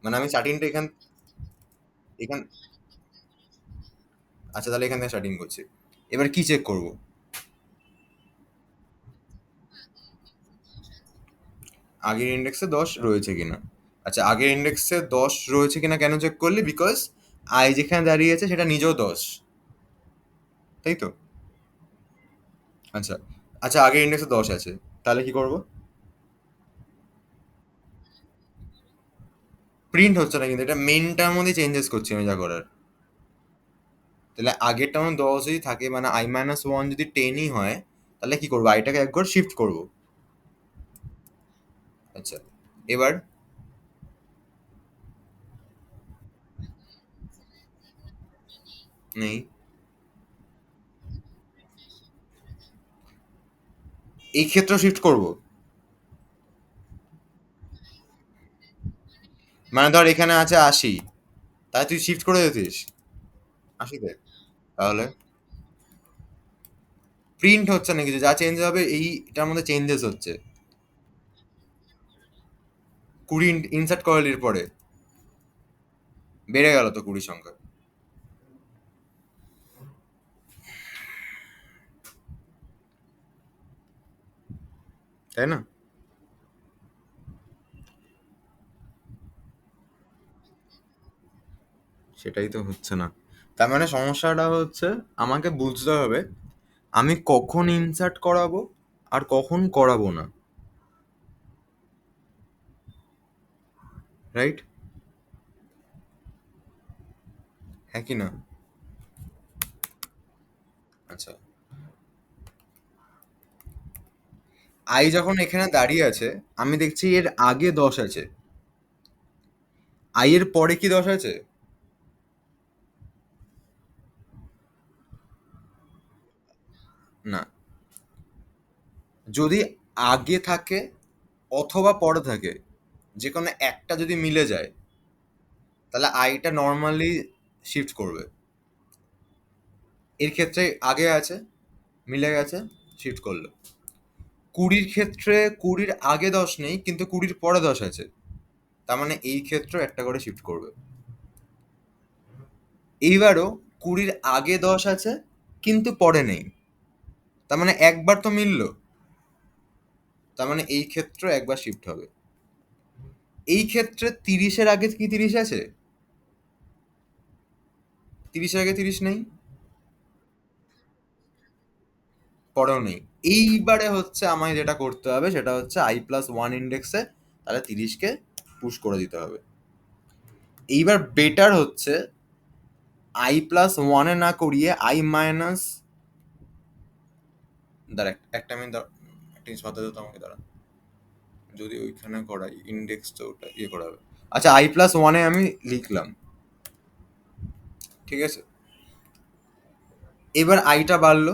মানে আমি স্টার্টিংটা এখান এখান আচ্ছা, তাহলে এখান থেকে স্টার্টিং করছি। এবার কি চেক করব? আগের ইন্ডেক্সে 10 রয়েছে কিনা। আচ্ছা, আগের ইন্ডেক্সে 10 রয়েছে কিনা কেন চেক করলি? বিকজ আই যেখানে দাঁড়িয়ে আছে সেটা নিজেও 10, তাই তো? আচ্ছা, আচ্ছা, আগের ইন্ডেক্সে 10 আছে, তাহলে কি করব? প্রিন্ট হচ্ছে না কিন্তু, এটা মেনটার মধ্যে চেঞ্জেস করছি আমি যা করার। তাহলে আগেরটা আমার 10 যদি থাকে মানে i-1 যদি 10ই হয়, তাহলে কি করবো? আইটাকে একবার শিফট করব। আচ্ছা, এবার নেই। এই ক্ষেত্রে শিফট করব? মানে ধর এখানে আছে 80, তাহলে তুই শিফট করে দিতিস 80-তে? তাহলে প্রিন্ট হচ্ছে না কিছু, যা চেঞ্জ হবে এইটার মধ্যে চেঞ্জেস হচ্ছে। 20 ইনসার্ট করালির পরে বেড়ে গেল তো 20 সংখ্যা, তাই না? সেটাই তো হচ্ছে না। তার মানে সমস্যাটা হচ্ছে আমাকে বুঝতে হবে আমি কখন ইনসার্ট করাবো আর কখন করাবো না, রাইট? হ্যাঁ কি না? আচ্ছা, আই যখন এখানে দাঁড়িয়ে আছে আমি দেখছি এর আগে 10 আছে, আই এর পরে কি 10 আছে? না, যদি আগে থাকে অথবা পরে থাকে, যে কোনো একটা যদি মিলে যায়, তাহলে আইটা নর্মালি শিফট করবে। এর ক্ষেত্রে আগে আছে, মিলে গেছে, শিফট করলো। 20-র ক্ষেত্রে 20-র আগে 10 নেই কিন্তু 20-র পরে 10 আছে, তার মানে এই ক্ষেত্রে একটা করে শিফট করবে। এইবারও 20-র আগে 10 আছে কিন্তু পরে নেই, তার মানে একবার তো মিললো, তার মানে এই ক্ষেত্রে একবার শিফট হবে। এই ক্ষেত্রে 30-এর আগে কি 30 আছে? 30-এর আগে 30 নেই, পরেও নেই। এইবারে হচ্ছে আমায় যেটা করতে হবে সেটা হচ্ছে i+1 ইন্ডেক্সে তাহলে 30কে পুশ করে দিতে হবে। এইবার বেটার হচ্ছে i+1-এ না করিয়ে i-, দাঁড়া একটা মিনিট দাঁড়া, একটা জিনিস মাথায় দিতে আমাকে, দাঁড়া। যদি ওইখানে করাই ইন্ডেক্সটা ওটা ইয়ে করা হবে। আচ্ছা, i+1-এ আমি লিখলাম, ঠিক আছে? এবার আইটা বাড়লো,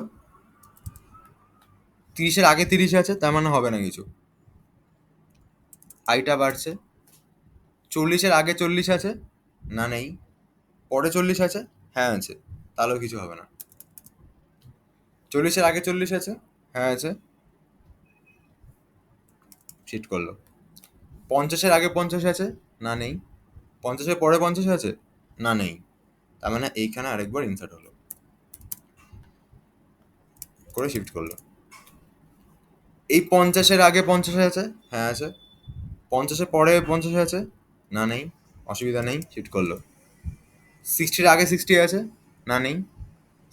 30-এর আগে 30 আছে তার মানে হবে না কিছু। আইটা বাড়ছে, 40-এর আগে 40 আছে, না নেই। পরে 40 আছে, হ্যাঁ আছে, তাহলেও কিছু হবে না। 40-এর আগে 40 আছে, হ্যাঁ আছে, শিফট করলো। 50-এর আগে 50 আছে? না নেই। 50-এর পরে 50 আছে? না নেই। তার মানে এইখানে আরেকবার ইনসার্ট হলো, করে শিফট করলো। এই 50-এর আগে 50 আছে? হ্যাঁ আছে। 50-এর পরে 50 আছে? না নেই। অসুবিধা নেই, শিফট করলো। 60-এর আগে 60 আছে? না নেই।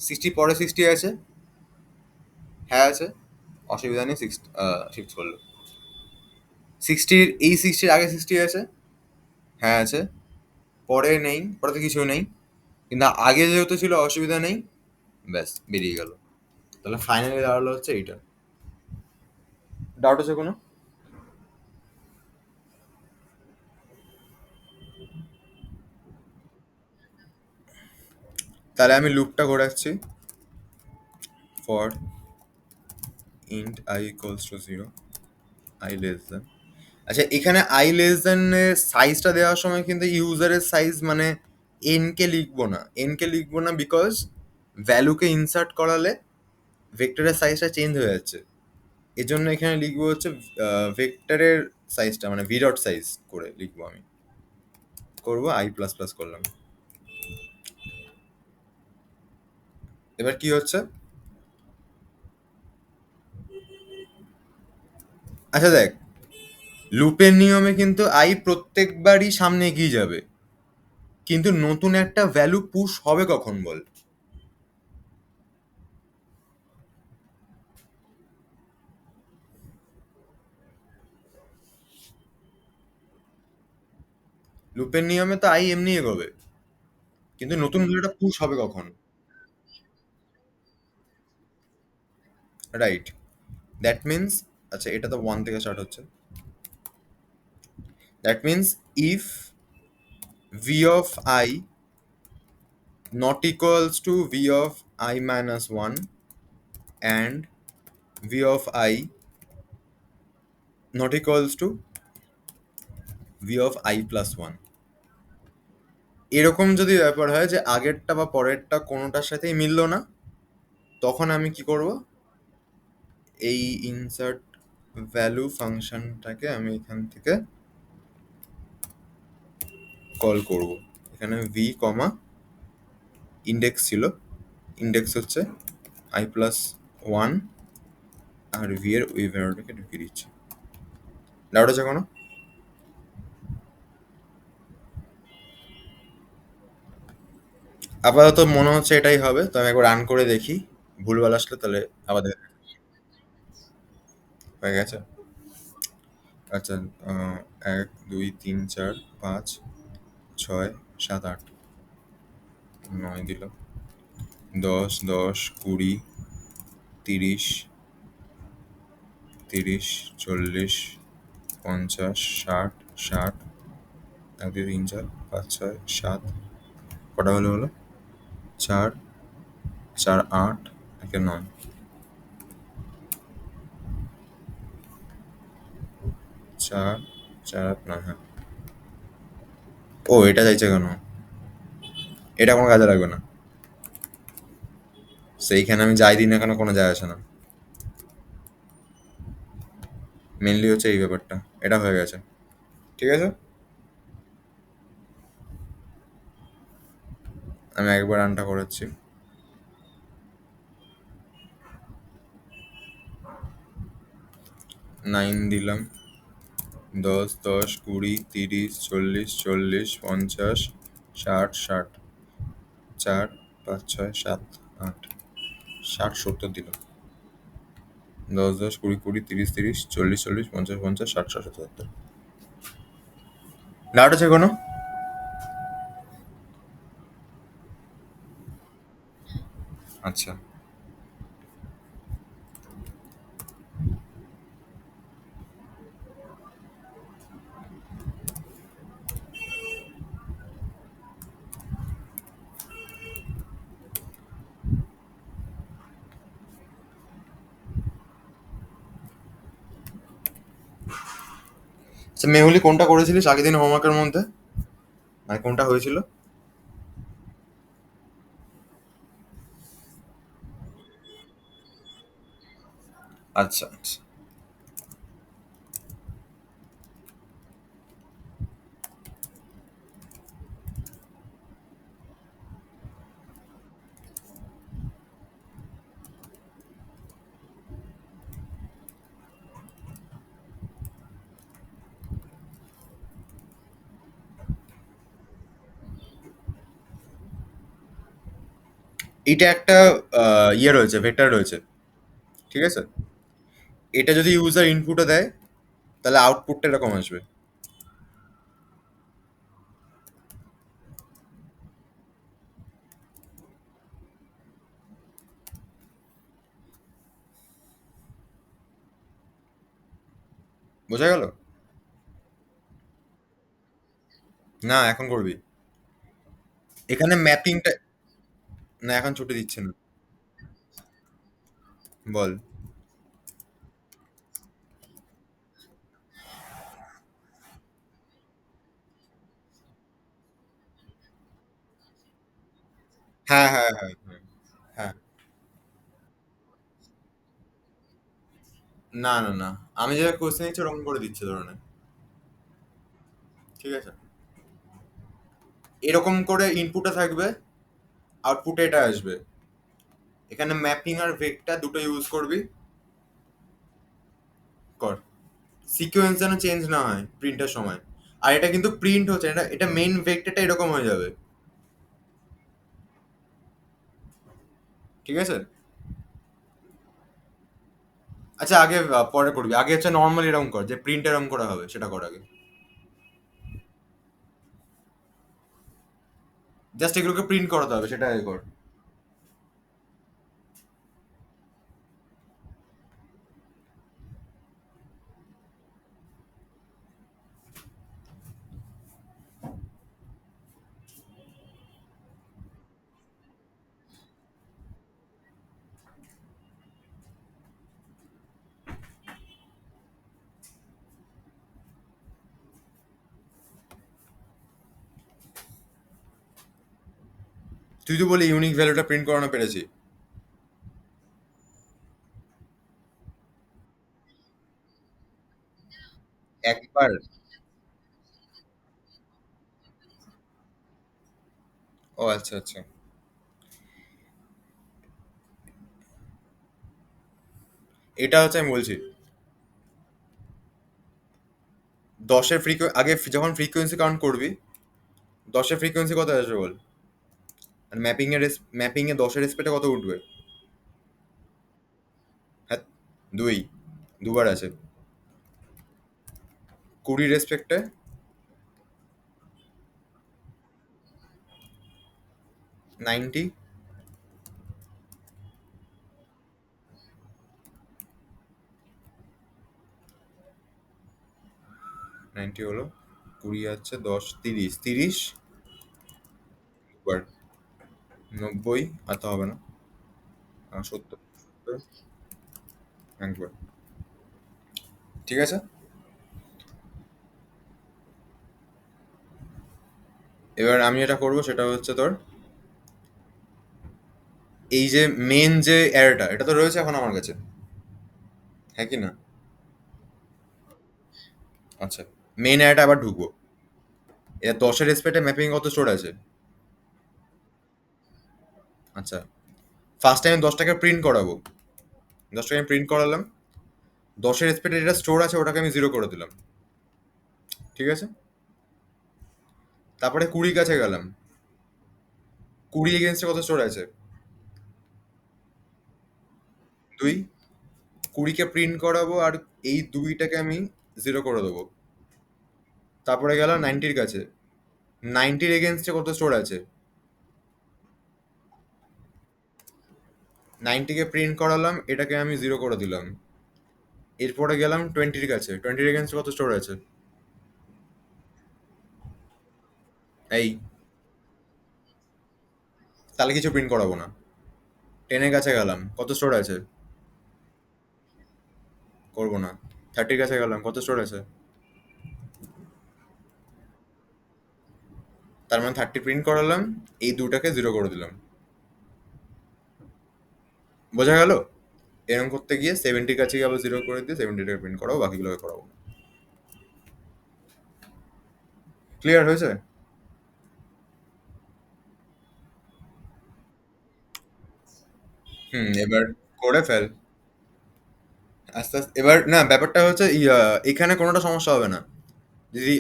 60 পরে 60 আছে? হ্যাঁ আছে। অসুবিধা নেই, শিফট করলো। 60-এর আগে 60 আছে? হ্যাঁ আছে। পরে নেই, পরে তো কিছু নেই। কিন্তু আগে যেহেতু ছিল অসুবিধা নেই, ব্যাস বেরিয়ে গেল। তাহলে ফাইনালি দাঁড়ালো হচ্ছে এইটা। ডাউট আছে কোনো? তাহলে আমি লুপটা ঘোরাচ্ছি। For int I equals to 0, I less than. আচ্ছা, এখানে আই লেস দেন সাইজটা দেওয়ার সময় কিন্তু ইউজারের সাইজ মানে এন কে লিখবো না। এন কে লিখবো না বিকজ ভ্যালুকে ইনসার্ট করালে ভেক্টরের সাইজটা চেঞ্জ হয়ে যাচ্ছে। এর জন্য এখানে লিখবো হচ্ছে ভেক্টরের সাইজটা মানে ভি ডট সাইজ করে লিখবো আমি। করবো আই প্লাস প্লাস করলাম। এবার কি হচ্ছে? আচ্ছা দেখ, লুপের নিয়মে কিন্তু আই প্রত্যেকবারই সামনে এগিয়ে যাবে, কিন্তু নতুন একটা ভ্যালু পুশ হবে কখন বল? লুপের নিয়মে তো আই এমনি এগোবে, কিন্তু নতুন ভ্যালুটা পুশ হবে কখন? রাইট। দ্যাট মিনস, আচ্ছা এটা তো 1 থেকে স্টার্ট হচ্ছে। That means if V of I not equals to V of I minus 1 and V of I not equals to V of I plus 1, এরকম যদি ব্যাপার হয় যে আগেরটা বা পরেরটা কোনোটার সাথেই মিললো না, তখন আমি কি করব? এই ইনসার্ট ভ্যালু ফাংশনটাকে আমি এখান থেকে কল করব। এখানে ভি কমা ইন্ডেক্স ছিল, ইন্ডেক্স হচ্ছে আই প্লাস 1 আর ভি এর ওই ভ্যালুটাকে ঢুকিয়ে দিচ্ছি। ডাউট আছে কোনো? আপাতত মনে হচ্ছে এটাই হবে, তো আমি একবার রান করে দেখি, ভুলভাল আসলে তাহলে আবার হয়ে গেছে। আচ্ছা, 1 2 3 4 5 6 7 8, 9 দিল, 10 10 20 30 30 40 50 60 60, 1 2 3 4 5 6 7, কটা হলো হলো? 4 4 8 একে 9, 4 4 8 9, হ্যাঁ। ও এটা চাইছে কেন? এটা কোনো কাজে লাগবে না, সেইখানে আমি যাই দিই না কেন কোনো যায় আসে না। মেনলি হচ্ছে এই ব্যাপারটা, এটা হয়ে গেছে। ঠিক আছে, আমি একবার রানটা করাচ্ছি। 9 দিলাম, 10 10 20 30 40 40 50 60 60, 4 5 6 7 8, 60 70 দিলাম, 10 10 20 20 30 30 40 40 50 50 60 60 70। ডাউট আছে কোনো? আচ্ছা, আচ্ছা মেহুলি কোনটা করেছিলিস আগের দিন হোমওয়ার্কের মধ্যে, মানে কোনটা হয়েছিল? আচ্ছা আচ্ছা। এটা একটা ইয়ে রয়েছে, ভেক্টর রয়েছে, ঠিক আছে? এটা যদি ইউজার ইনপুটে দেয় তাহলে আউটপুটটা এরকম আসবে। বোঝা গেল? না, এখন করবি। এখানে ম্যাপিংটা, না এখন ছুটি দিচ্ছে না। বল। হ্যাঁ, হ্যাঁ, হ্যাঁ, হ্যাঁ, হ্যাঁ। না, না, না, আমি যেটা কোশ্চেন দিচ্ছি ওরকম করে দিচ্ছে ধরে নে। ঠিক আছে, এরকম করে ইনপুটে থাকবে, আউটপুটে এটা আসবে। এখানে ম্যাপিং আর ভেক্টর দুটো ইউজ করবি। কর। সিকোয়েন্স যেন চেঞ্জ না হয় প্রিন্টের সময়। আর এটা কিন্তু প্রিন্ট হচ্ছে, এটা এটা মেইন ভেক্টরটা এরকম হয়ে যাবে। ঠিক আছে। আচ্ছা, আগে পরে করবি, আগে হচ্ছে নর্মালি এরকম কর, যে প্রিন্ট এরকম করা হবে সেটা কর আগে। জাস্ট এগুলোকে প্রিন্ট করাতে হবে, সেটা আগে কর। তুই তো বলি ইউনিক ভ্যালুটা প্রিন্ট করানো পেরেছি। একবার। ও আচ্ছা, আচ্ছা। এটা হচ্ছে আমি বলছি, 10-এর আগে যখন ফ্রিকোয়েন্সি কাউন্ট করবি, 10-এর ফ্রিকোয়েন্সি কত আসবে বল? আর ম্যাপিং এ 10-এর রেসপেক্টে কত উঠবে? হ্যাঁ, 2, দুবার আছে। 20 রেসপেক্টে 90। 90 হলো, 20 আছে, 10, 30, 30 বার, 90 আর তো হবে না। 70, 70 একবার। ঠিক আছে। এবার আমি যেটা করবো সেটা হচ্ছে তোর, এই যে মেন যে অ্যারেটা এটা তো রয়েছে এখন আমার কাছে, হ্যাঁ কি না? আচ্ছা, মেন অ্যারেটা আবার ঢুকবো। এটা 10-এর রেসপেক্টে ম্যাপিং কত স্টোর আছে? আচ্ছা, ফার্স্ট টাইম 10টাকে প্রিন্ট করাবো। 10টাকে আমি প্রিন্ট করালাম, 10-এর রেসপেক্টে যেটা স্টোর আছে ওটাকে আমি জিরো করে দিলাম। ঠিক আছে। তারপরে 20 কাছে গেলাম, 20 এগেনস্টে কত স্টোর আছে? 2। 20কে প্রিন্ট করাবো আর এই 2টাকে আমি জিরো করে দেবো। তারপরে গেলাম 90-র কাছে, 90-র এগেনস্টে কত স্টোর আছে? 90কে প্রিন্ট করালাম, এটাকে আমি জিরো করে দিলাম। এরপরে গেলাম 20-র কাছে, 20-র এগেনস্টে কত স্টোর আছে? এই, তাহলে কিছু প্রিন্ট করাবো না। 10-এর কাছে গেলাম, কত স্টোর আছে? করবো না। 30-র কাছে গেলাম, কত স্টোর আছে? তার মানে 30 প্রিন্ট করালাম, এই দুটাকে জিরো করে দিলাম। বোঝা গেল? এরকম করতে গিয়ে 70-র কাছে গিয়ে আবার জিরো করে দিয়ে 70টাকে প্রিন্ট করাবো, বাকিগুলোকে করাবো না। ক্লিয়ার হয়েছে? হুম, এবার করে ফেল। আস্তে আস্তে এবার, না ব্যাপারটা হচ্ছে এখানে কোনোটা সমস্যা হবে না যদি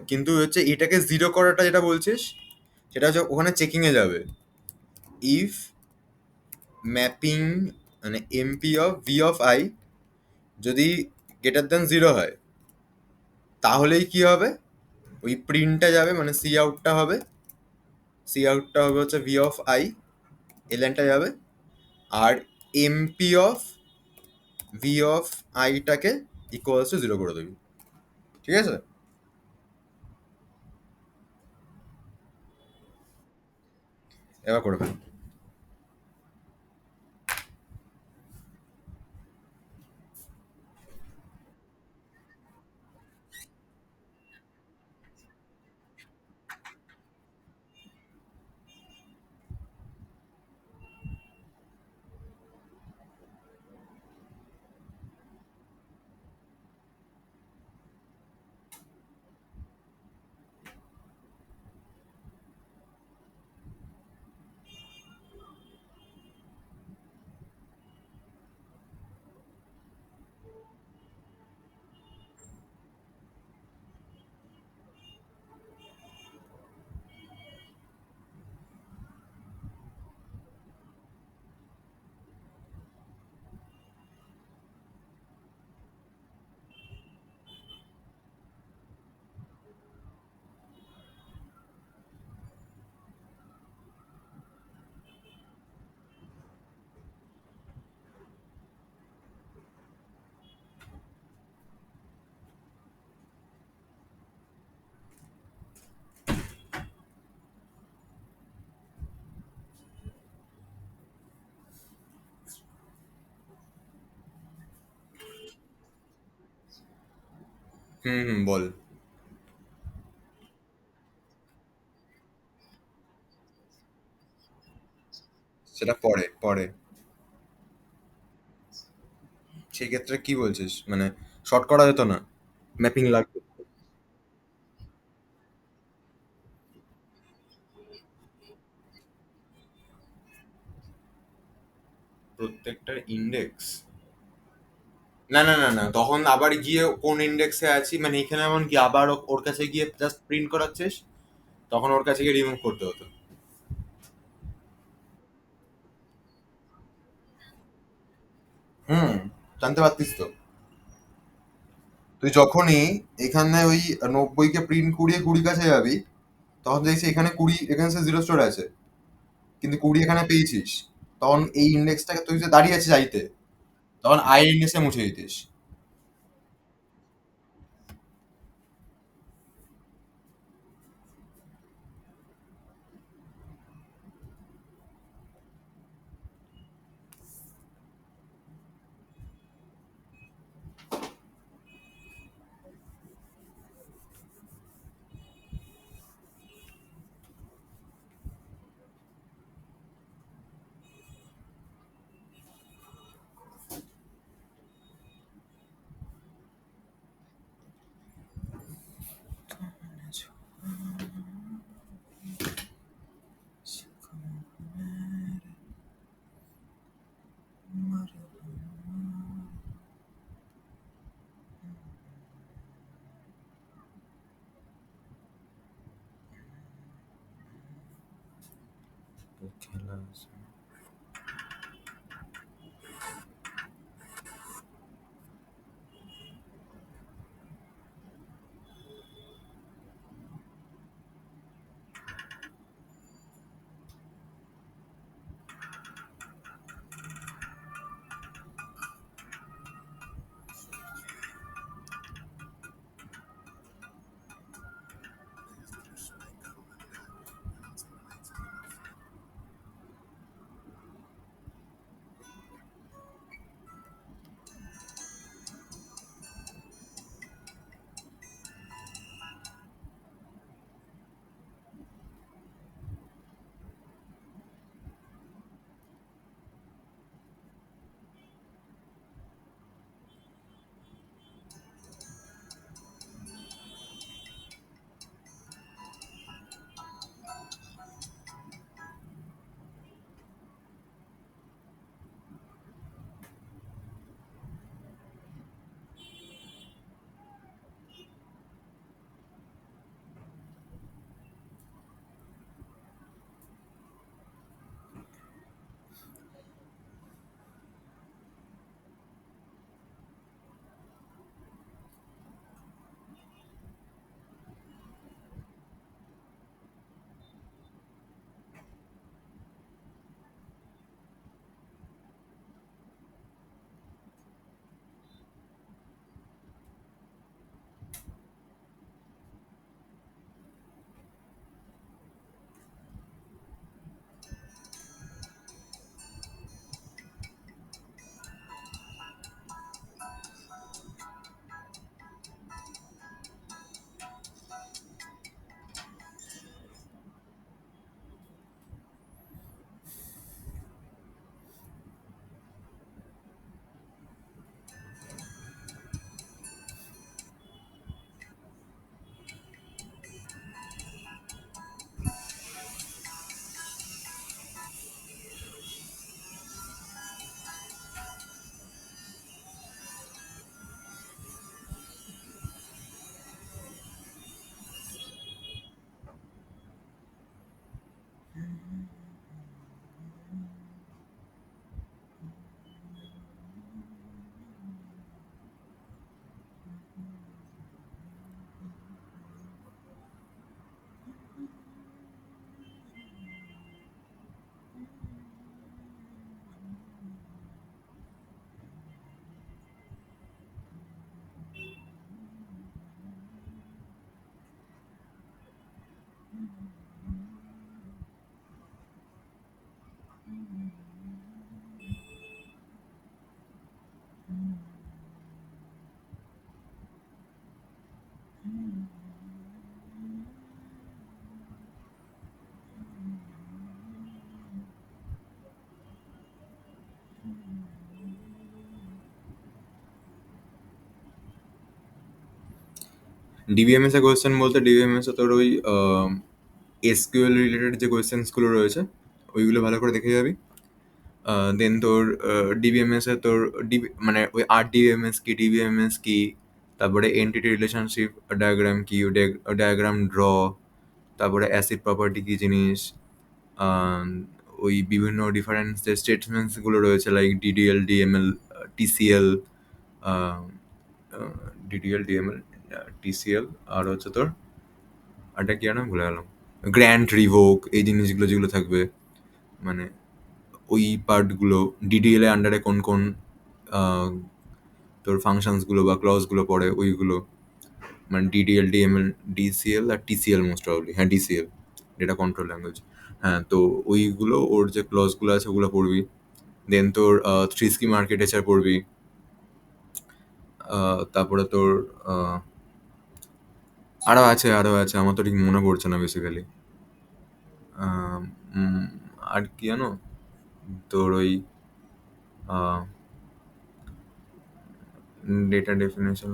কিন্তু হচ্ছে এটাকে জিরো করাটা যেটা বলছিস, সেটা হচ্ছে ওখানে চেকিং এ যাবে। ইফ ম্যাপিং মানে MP of V of I যদি গ্রেটার দেন 0 হয়, তাহলেই কি হবে, ওই প্রিন্টটা যাবে, মানে সি আউটটা হবে, সি আউটটা হবে হচ্ছে ভি অফ আই, এলএনটা যাবে, আর এমপি অফ ভি অফ আইটাকে ইকুয়ালস টু 0 করে দেবি। ঠিক আছে? এবার করে ফেল। হুম হুম, বল। সেটা পরে পরে। সেক্ষেত্রে কি বলছিস, মানে শর্ট করা যেত না? ম্যাপিং লাগবে। প্রত্যেকটার ইন্ডেক্স? না না না না, তখন আবার গিয়ে কোন ইন্ডেক্সে আছি, মানে এখানে এমন কি আবার ওর কাছে গিয়ে জাস্ট প্রিন্ট করাচ্ছিস, তখন ওর কাছে গিয়ে রিমুভ করতে হতো। হুম, জানতে পারতিস তো। তুই যখনই এখানে ওই 90 কে প্রিন্ট করিয়ে 20 কাছে যাবি, তখন দেখছি এখানে 20, এখানে 0 স্টোর আছে, কিন্তু 20 এখানে পেয়েছিস, তখন এই ইন্ডেক্সটাকে তুই যে দাঁড়িয়ে আছে চাইতে, তখন আই ইন্ডেক্সে মুছে দিতিস। ডিবিএমএস এ কোয়েশ্চেন বলতে ডিবিএমএস এ তোর ওই এসকিউএল রিলেটেড যে কোয়েশ্চেন্সগুলো রয়েছে ওইগুলো ভালো করে দেখে যাবি। দেন তোর ডিবিএমএস এ তোর মানে ওই আর ডিবিএমএস কি, ডিবিএমএস কি, তারপরে এন্টিটি রিলেশনশিপ ডায়াগ্রাম কি, ডায়াগ্রাম ড্র, তারপরে অ্যাসিড প্রপার্টি কি জিনিস, আহ, ওই বিভিন্ন ডিফারেন্স যে স্টেটমেন্টসগুলো রয়েছে like DDL, DML, TCL, DDL, DML, TCL, আর হচ্ছে তোর আরটা কি না ভুলে গেলাম, গ্র্যান্ট রিভোক, এই জিনিসগুলো যেগুলো থাকবে, মানে ওই পার্টগুলো, ডিডিএল এর আন্ডারে কোন কোন আহ, তোর ফাংশনসগুলো বা ক্লজগুলো পড়ে ওইগুলো, মানে ডিডিএল, ডিএমএল, ডিসিএল আর টিসিএল মোস্ট প্রবাবলি, হ্যাঁ ডিসিএল, ডেটা কন্ট্রোল ল্যাঙ্গুয়েজ। হ্যাঁ, তো ওইগুলো ওর যে ক্লজগুলো আছে ওগুলো পড়বি। দেন তোর থ্রি স্কিম আর্কিটেকচার পড়বি। তারপরে তোর আহ, আরও আছে আমার তো ঠিক মনে পড়ছে না বেসিক্যালি। আর কি জানো, তোর ওই ডেটা ডেফিনেশন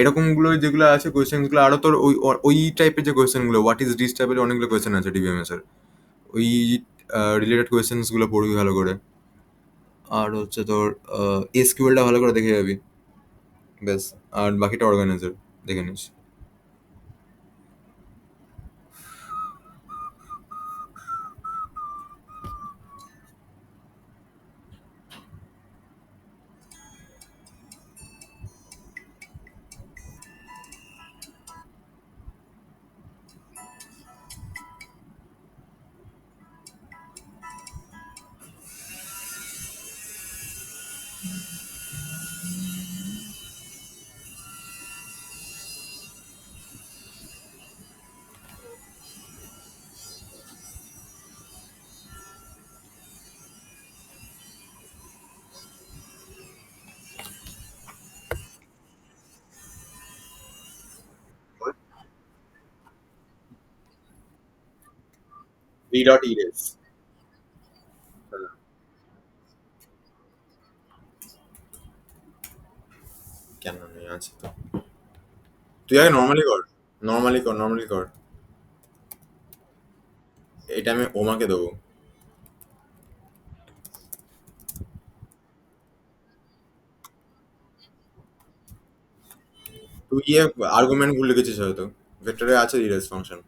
এরকমগুলো যেগুলো আছে কোয়েশ্চেনগুলো, আরও তোর ওই ওই টাইপের যে কোয়েশ্চেনগুলো, হোয়াট ইজ দিস টাইপের অনেকগুলো কোয়েশ্চেন আছে ডিবিএমএস এর, ওই রিলেটেড কোয়েশ্চেন্সগুলো পড়বি ভালো করে। আর হচ্ছে তোর এসকিউএলটা ভালো করে দেখে যাবি, ব্যাস। আর বাকিটা অর্গানাইজার দেখে নিস। ভি ডট ইরেস, কেন নেই, আছে তো। তুই আগে নর্মালি কর, নর্মালি কর। এটা আমি ওমাকে দেবো। তুই গিয়ে আর্গুমেন্ট ভুলে গেছিস হয়তো, ভেক্টরে আছে ইরেস ফাংশন।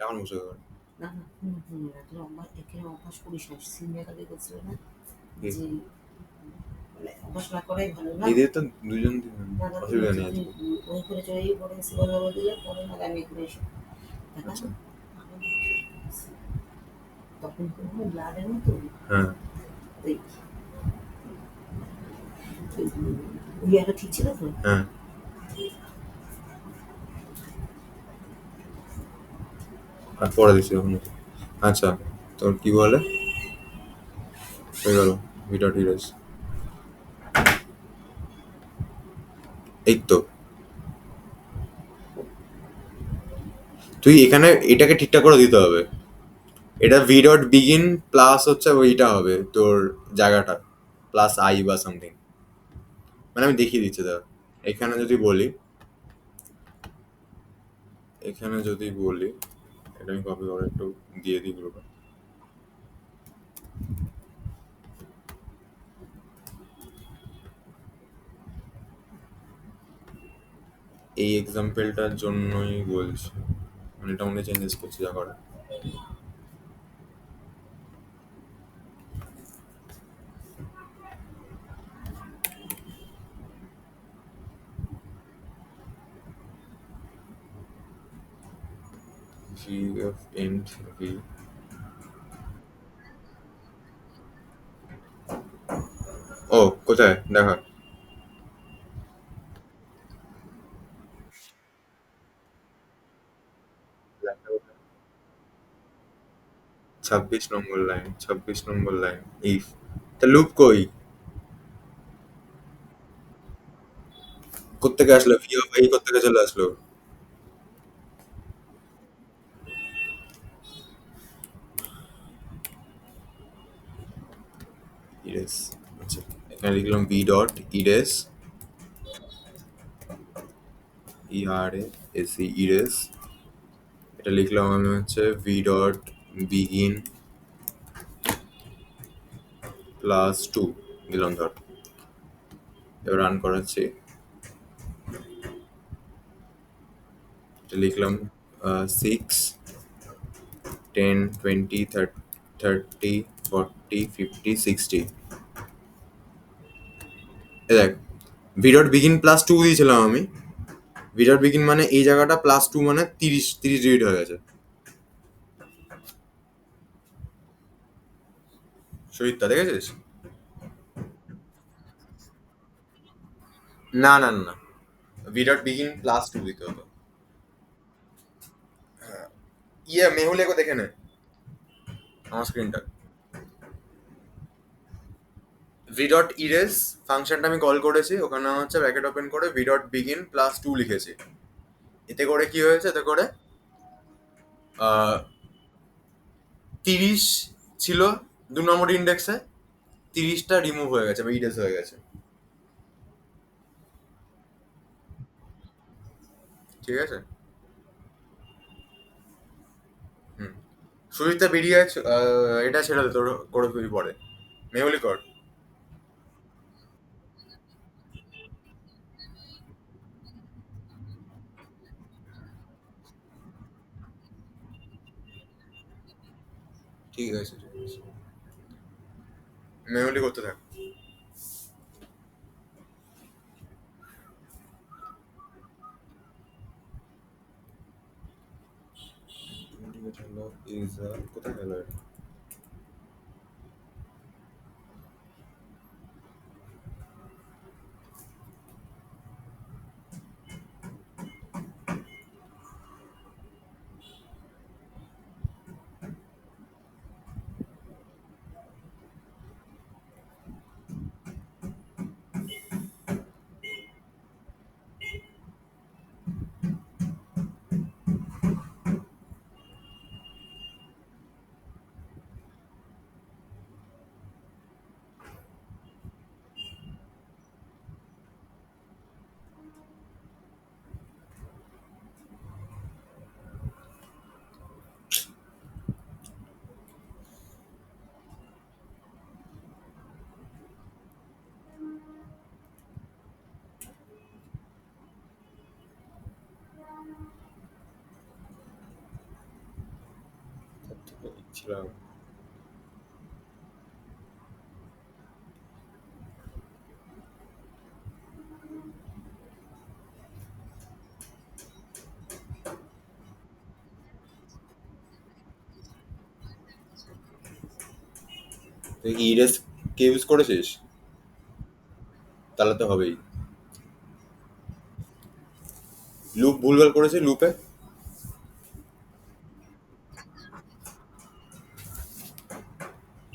এখন বুঝতে পার।
না না তোর এখানে অভ্যাস করিস না, সিনিয়র কাকে করছিল না যে মানে অভ্যাস না করাই ভালো না।
এদের তো দুজন অসুবিধা নেই
তুই
আজকে।
ওই করে চলে গিয়ে পরে সিনিয়র দিলে পরে না আমি করে এসে দেখা
আচ্ছা।
তখন কোনো ব্লাডের মতো
হ্যাঁ,
ওই ইয়াটা ঠিক ছিল তো।
হ্যাঁ। আর পরে দিচ্ছি তখন। আচ্ছা, তোর কি বলে হয়ে গেল ভি ডট ইরেস, এই তো। তুই এখানে এটাকে ঠিকঠাক করে দিতে হবে। এটা ভি ডট বিগিন প্লাস হচ্ছে ওইটা হবে তোর জায়গাটা, প্লাস আই বা সামথিং, মানে আমি দেখিয়ে দিচ্ছি দাদা। এখানে যদি বলি, এখানে যদি বলি, এটা আমি কপি করে একটু দিয়ে দিই গ্রুপে। এই এক্সাম্পলটার জন্যই বলছি, মানে এটা মনে চেঞ্জেস করছি যা করে। ভি এফ এন্ড ভি, ও কোথায় দেখা, 26 নম্বর লাইন, 26 নম্বর লাইন। ইফ, তা লুপ কই, কোত্থেকে আসলো, ভি অফ এই কোত্থেকে চলে আসলো। ইরেস, আচ্ছা, এখানে লিখলাম ভি ডট ইরেস, এসি ইরেস। এটা লিখলাম আমি হচ্ছে ভি ডট বিগিন +2 দিলাম ধর। এবার রান করাচ্ছি। এটা লিখলাম 6, 10, 20, 30, 40, 50, 60। এ দেখ, ভি ডট বিগিন +2 দিয়েছিলাম আমি। ভি ডট বিগিন মানে এই জায়গাটা +2 মানে 30 ডিজিট হয়ে গেছে। সুজিতটা দেখেছিস? না না না না, ভি ডট বিগিন +2 দিতে হতো। মেহুল একো দেখে নে আমার স্ক্রিনটা। ভি ডট ইরেস ফাংশনটা আমি কল করেছি, ওখানে হচ্ছে ব্র্যাকেট ওপেন করে ভি ডট বিগিন +2 লিখেছি। এতে করে কি হয়েছে, এতে করে 30 ছিল 2 নম্বর ইন্ডেক্সে, 30টা রিমুভ হয়ে গেছে বা ইরেজ হয়ে গেছে। ঠিক আছে। হুম। সুজিতটা বেরিয়ে আছে, এটা ছেড়ে দে, তোর করে তুই পরে মেহুলি কর। ঠিক আছে ঠিক আছে, মেহুলি করতে থাক। কোথায় গেল এটা? ছিলাম। তুই কি ইরেস কে ইউজ করেছিস? তাহলে তো হবেই। লুপ ভুলভাল করেছে লুপে।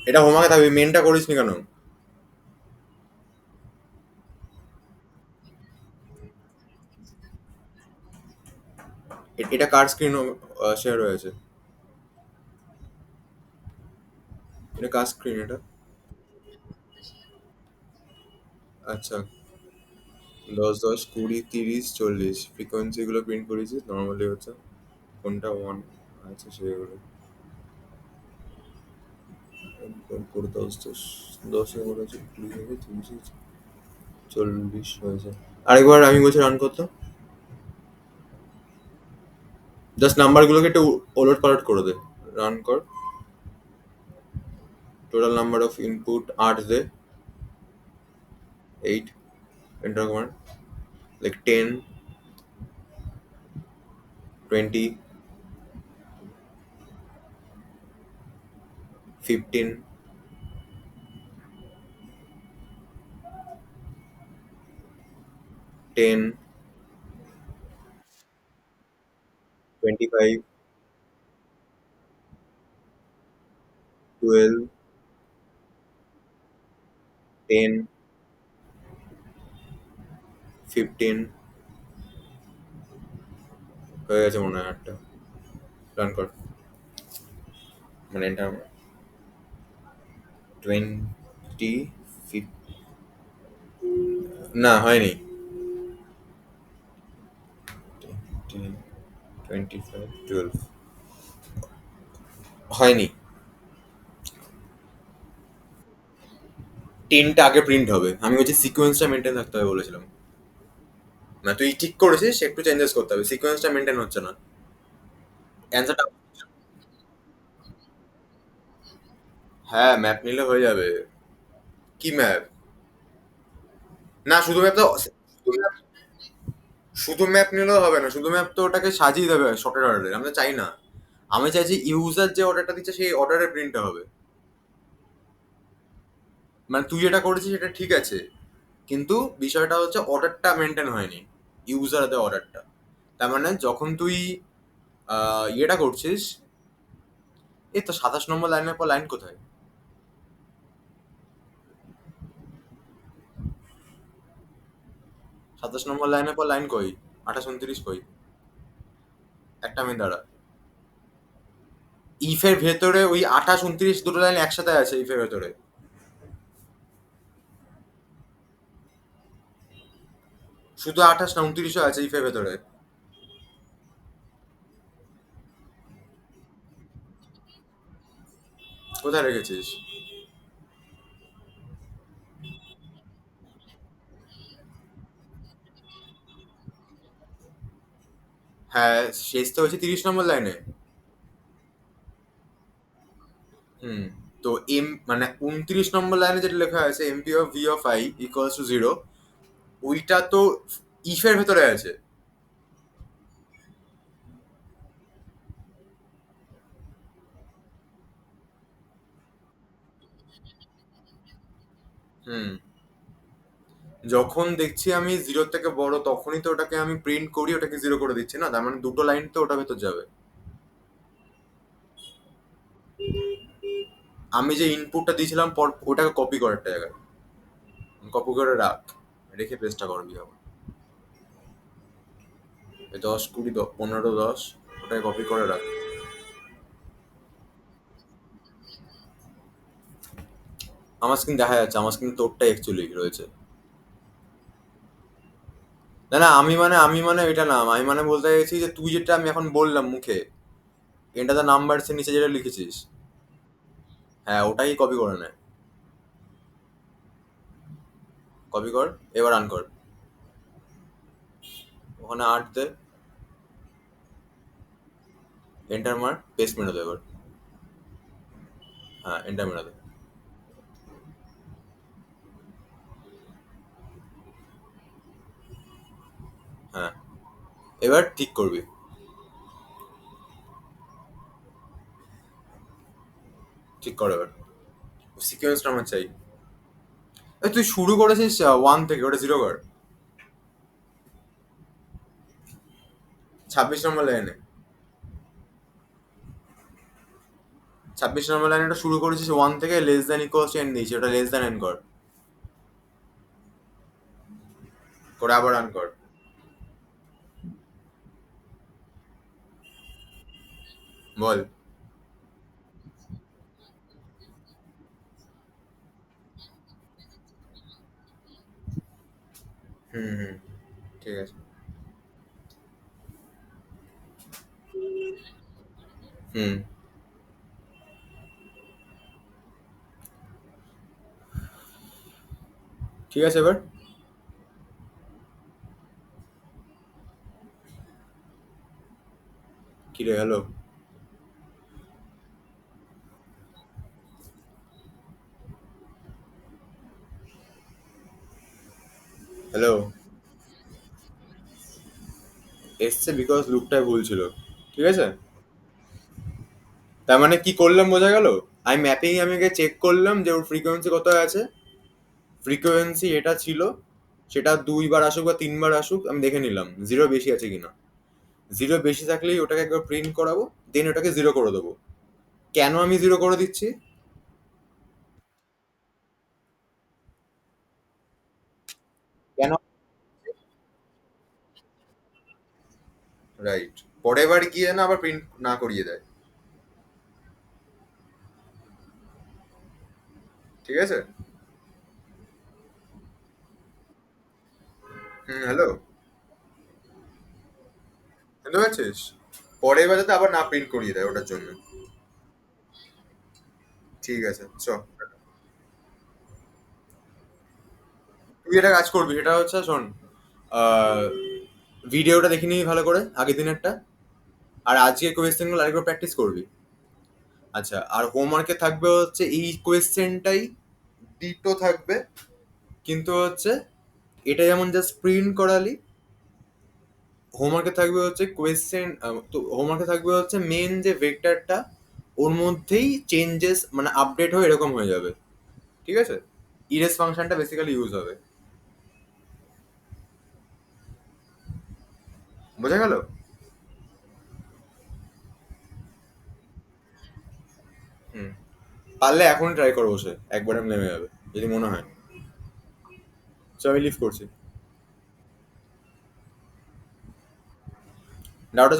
এটা হোমওয়ার্কে থাকবে, মেনটা করিসনি কেন? এটা কার স্ক্রিন শেয়ার হয়েছে? এটা কার স্ক্রিন এটা? আচ্ছা। 10, 10, 20, 30, 40 ফ্রিকোয়েন্সি গুলো প্রিন্ট করেছিস নর্মালি হচ্ছে কোনটা ওয়ান আছে সেগুলো করে 10, 10, 10 করেছে, 20 হয়েছে, 30 হয়েছে, 40 হয়েছে। আরেকবার আমি বলছি রান করতে। জাস্ট নাম্বারগুলোকে একটু ওলট পালট করে দে। রান কর। টোটাল নাম্বার অফ ইনপুট 8 দে। 8 এন্টার কমান্ড, লাইক 10, 20, 15, 10, 25, 12, 10, 15 হয়ে গেছে মনে হয় 8টা। রান কর, মানে এটা 20, না হয়নি। 25 12 হয়নি। 10টা আগে প্রিন্ট হবে, আমি বলছি সিকোয়েন্সটা মেনটেন থাকতে হবে বলেছিলাম। না তুই ঠিক করেছিস, একটু চেঞ্জেস করতে হবে, সিকোয়েন্সটা মেনটেন হচ্ছে না। অ্যান্সারটা, হ্যাঁ ম্যাপ নিলে হয়ে যাবে। কি ম্যাপ? না শুধু ম্যাপ তো, শুধু ম্যাপ নিলেও হবে না, শুধু ম্যাপ তো ওটাকে সাজিয়ে দেবে শর্টের অর্ডারে, আমি তো চাই না। আমি চাইছি ইউজার যে অর্ডারটা দিচ্ছে সেই অর্ডারে প্রিন্টটা হবে। মানে তুই যেটা করেছিস সেটা ঠিক আছে, কিন্তু বিষয়টা হচ্ছে অর্ডারটা মেনটেন হয়নি, ইউজার দেওয়া অর্ডারটা। তার মানে যখন তুই ইয়েটা করছিস, এই তো 27 নম্বর লাইনের পর লাইন কোথায়? 27 নম্বর লাইনের পর লাইন কই? 28 29 কই? একটা মিনিট দাঁড়া। ইফের ভেতরে ওই 28 29 দুটো লাইন একসাথে আছে ইফের ভেতরে। শুধু 28 না 29ও আছে ইফের ভেতরে। কোথায় রেখেছিস? হ্যাঁ, শেষ তো হচ্ছে 30 নম্বর লাইনে। হুম। তো মানে 29 নম্বর লাইনে যেটা লেখা আছে MP of V of I equals to 0, ওইটা তো ইফের ভেতরে আছে। হুম। যখন দেখছি আমি 0 থেকে বড় তখনই তো ওটাকে আমি প্রিন্ট করি, ওটাকে 0 করে দিচ্ছি না, তার মানে দুটো লাইন তো ওটা ভেতর যাবে। আমি যে ইনপুটটা দিয়েছিলাম পর ওটাকে কপি কর একটা জায়গায়, কপি করে রাখ, রেখে পেস্টটা করবি আবার। 10 20 15 10, ওটাকে কপি করে রাখ। আমার স্ক্রিন দেখা যাচ্ছে, আমার স্ক্রিন তোরটা অ্যাকচুয়ালি রয়েছে। না না, আমি মানে এটা না, আমি মানে বলতে চাইছি যে তুই যেটা আমি এখন বললাম মুখে, এটা তো নাম্বারসের নিচে যেটা লিখেছিস, হ্যাঁ ওটাই কপি করে নে। কপি কর, এবার রান কর। ওখানে 8 দে, এন্টার মার, পেস্ট মেরে দে এবার। হ্যাঁ এন্টার মেরে দে। হ্যাঁ, এবার ঠিক করবি। ঠিক কর এবার। সিকোয়েন্সটা আমার চাই। এই তুই শুরু করেছিস 1 থেকে, ওটা 0 কর। 26 নম্বর লাইনে, 26 নম্বর লাইনে ওটা শুরু করেছিস 1 থেকে, less than equals to N দিয়েছি, ওটা লেস দ্যান এন কর। করে আবার রান কর। বল। হুম হুম, ঠিক আছে। হুম। ঠিক আছে এবার। কি রে, হ্যালো? হ্যালো? এসছে বিকজ লুকটাই ভুল ছিল। ঠিক আছে। তার মানে কি করলাম বোঝা গেল? আমি ম্যাপিং আমি আগে চেক করলাম যে ওর ফ্রিকোয়েন্সি কত আছে। ফ্রিকোয়েন্সি এটা ছিল, সেটা 2 বার আসুক বা 3 বার আসুক আমি দেখে নিলাম 0 বেশি আছে কিনা। 0 বেশি থাকলেই ওটাকে একবার প্রিন্ট করাবো, দেন ওটাকে 0 করে দেবো। কেন আমি 0 করে দিচ্ছি? কেন? রাইট। পরের বার গিয়ে না আবার প্রিন্ট না করিয়ে দেয়। ঠিক আছে। হুম, হ্যালো? শুনতে পাচ্ছিস? পরের বার যাতে আবার না প্রিন্ট করিয়ে দেয় ওটার জন্য। ঠিক আছে চ। তুই একটা কাজ করবি, সেটা হচ্ছে শোন, আহ, ভিডিওটা দেখে নিবি ভালো করে আগের দিনেরটা, আর আজকে কোয়েশ্চেনগুলো আরেকবার প্র্যাকটিস করবি। আচ্ছা, আর হোমওয়ার্কে থাকবে হচ্ছে এই কোয়েশ্চেনটাই ডিটো থাকবে, কিন্তু হচ্ছে এটা যেমন জাস্ট প্রিন্ট করালি, হোমওয়ার্কে থাকবে হচ্ছে কোয়েশ্চেন, তো হোমওয়ার্কে থাকবে হচ্ছে মেন যে ভেক্টরটা, ওর মধ্যেই চেঞ্জেস মানে আপডেট হয়ে এরকম হয়ে যাবে। ঠিক আছে, ইরেজ ফাংশনটা বেসিক্যালি ইউজ হবে। বোঝা গেল? হুম, পারলে এখন ট্রাই করবো, সে একবারে নেমে যাবে যদি মনে হয়। চল আমি লিভ করছি। ডাউট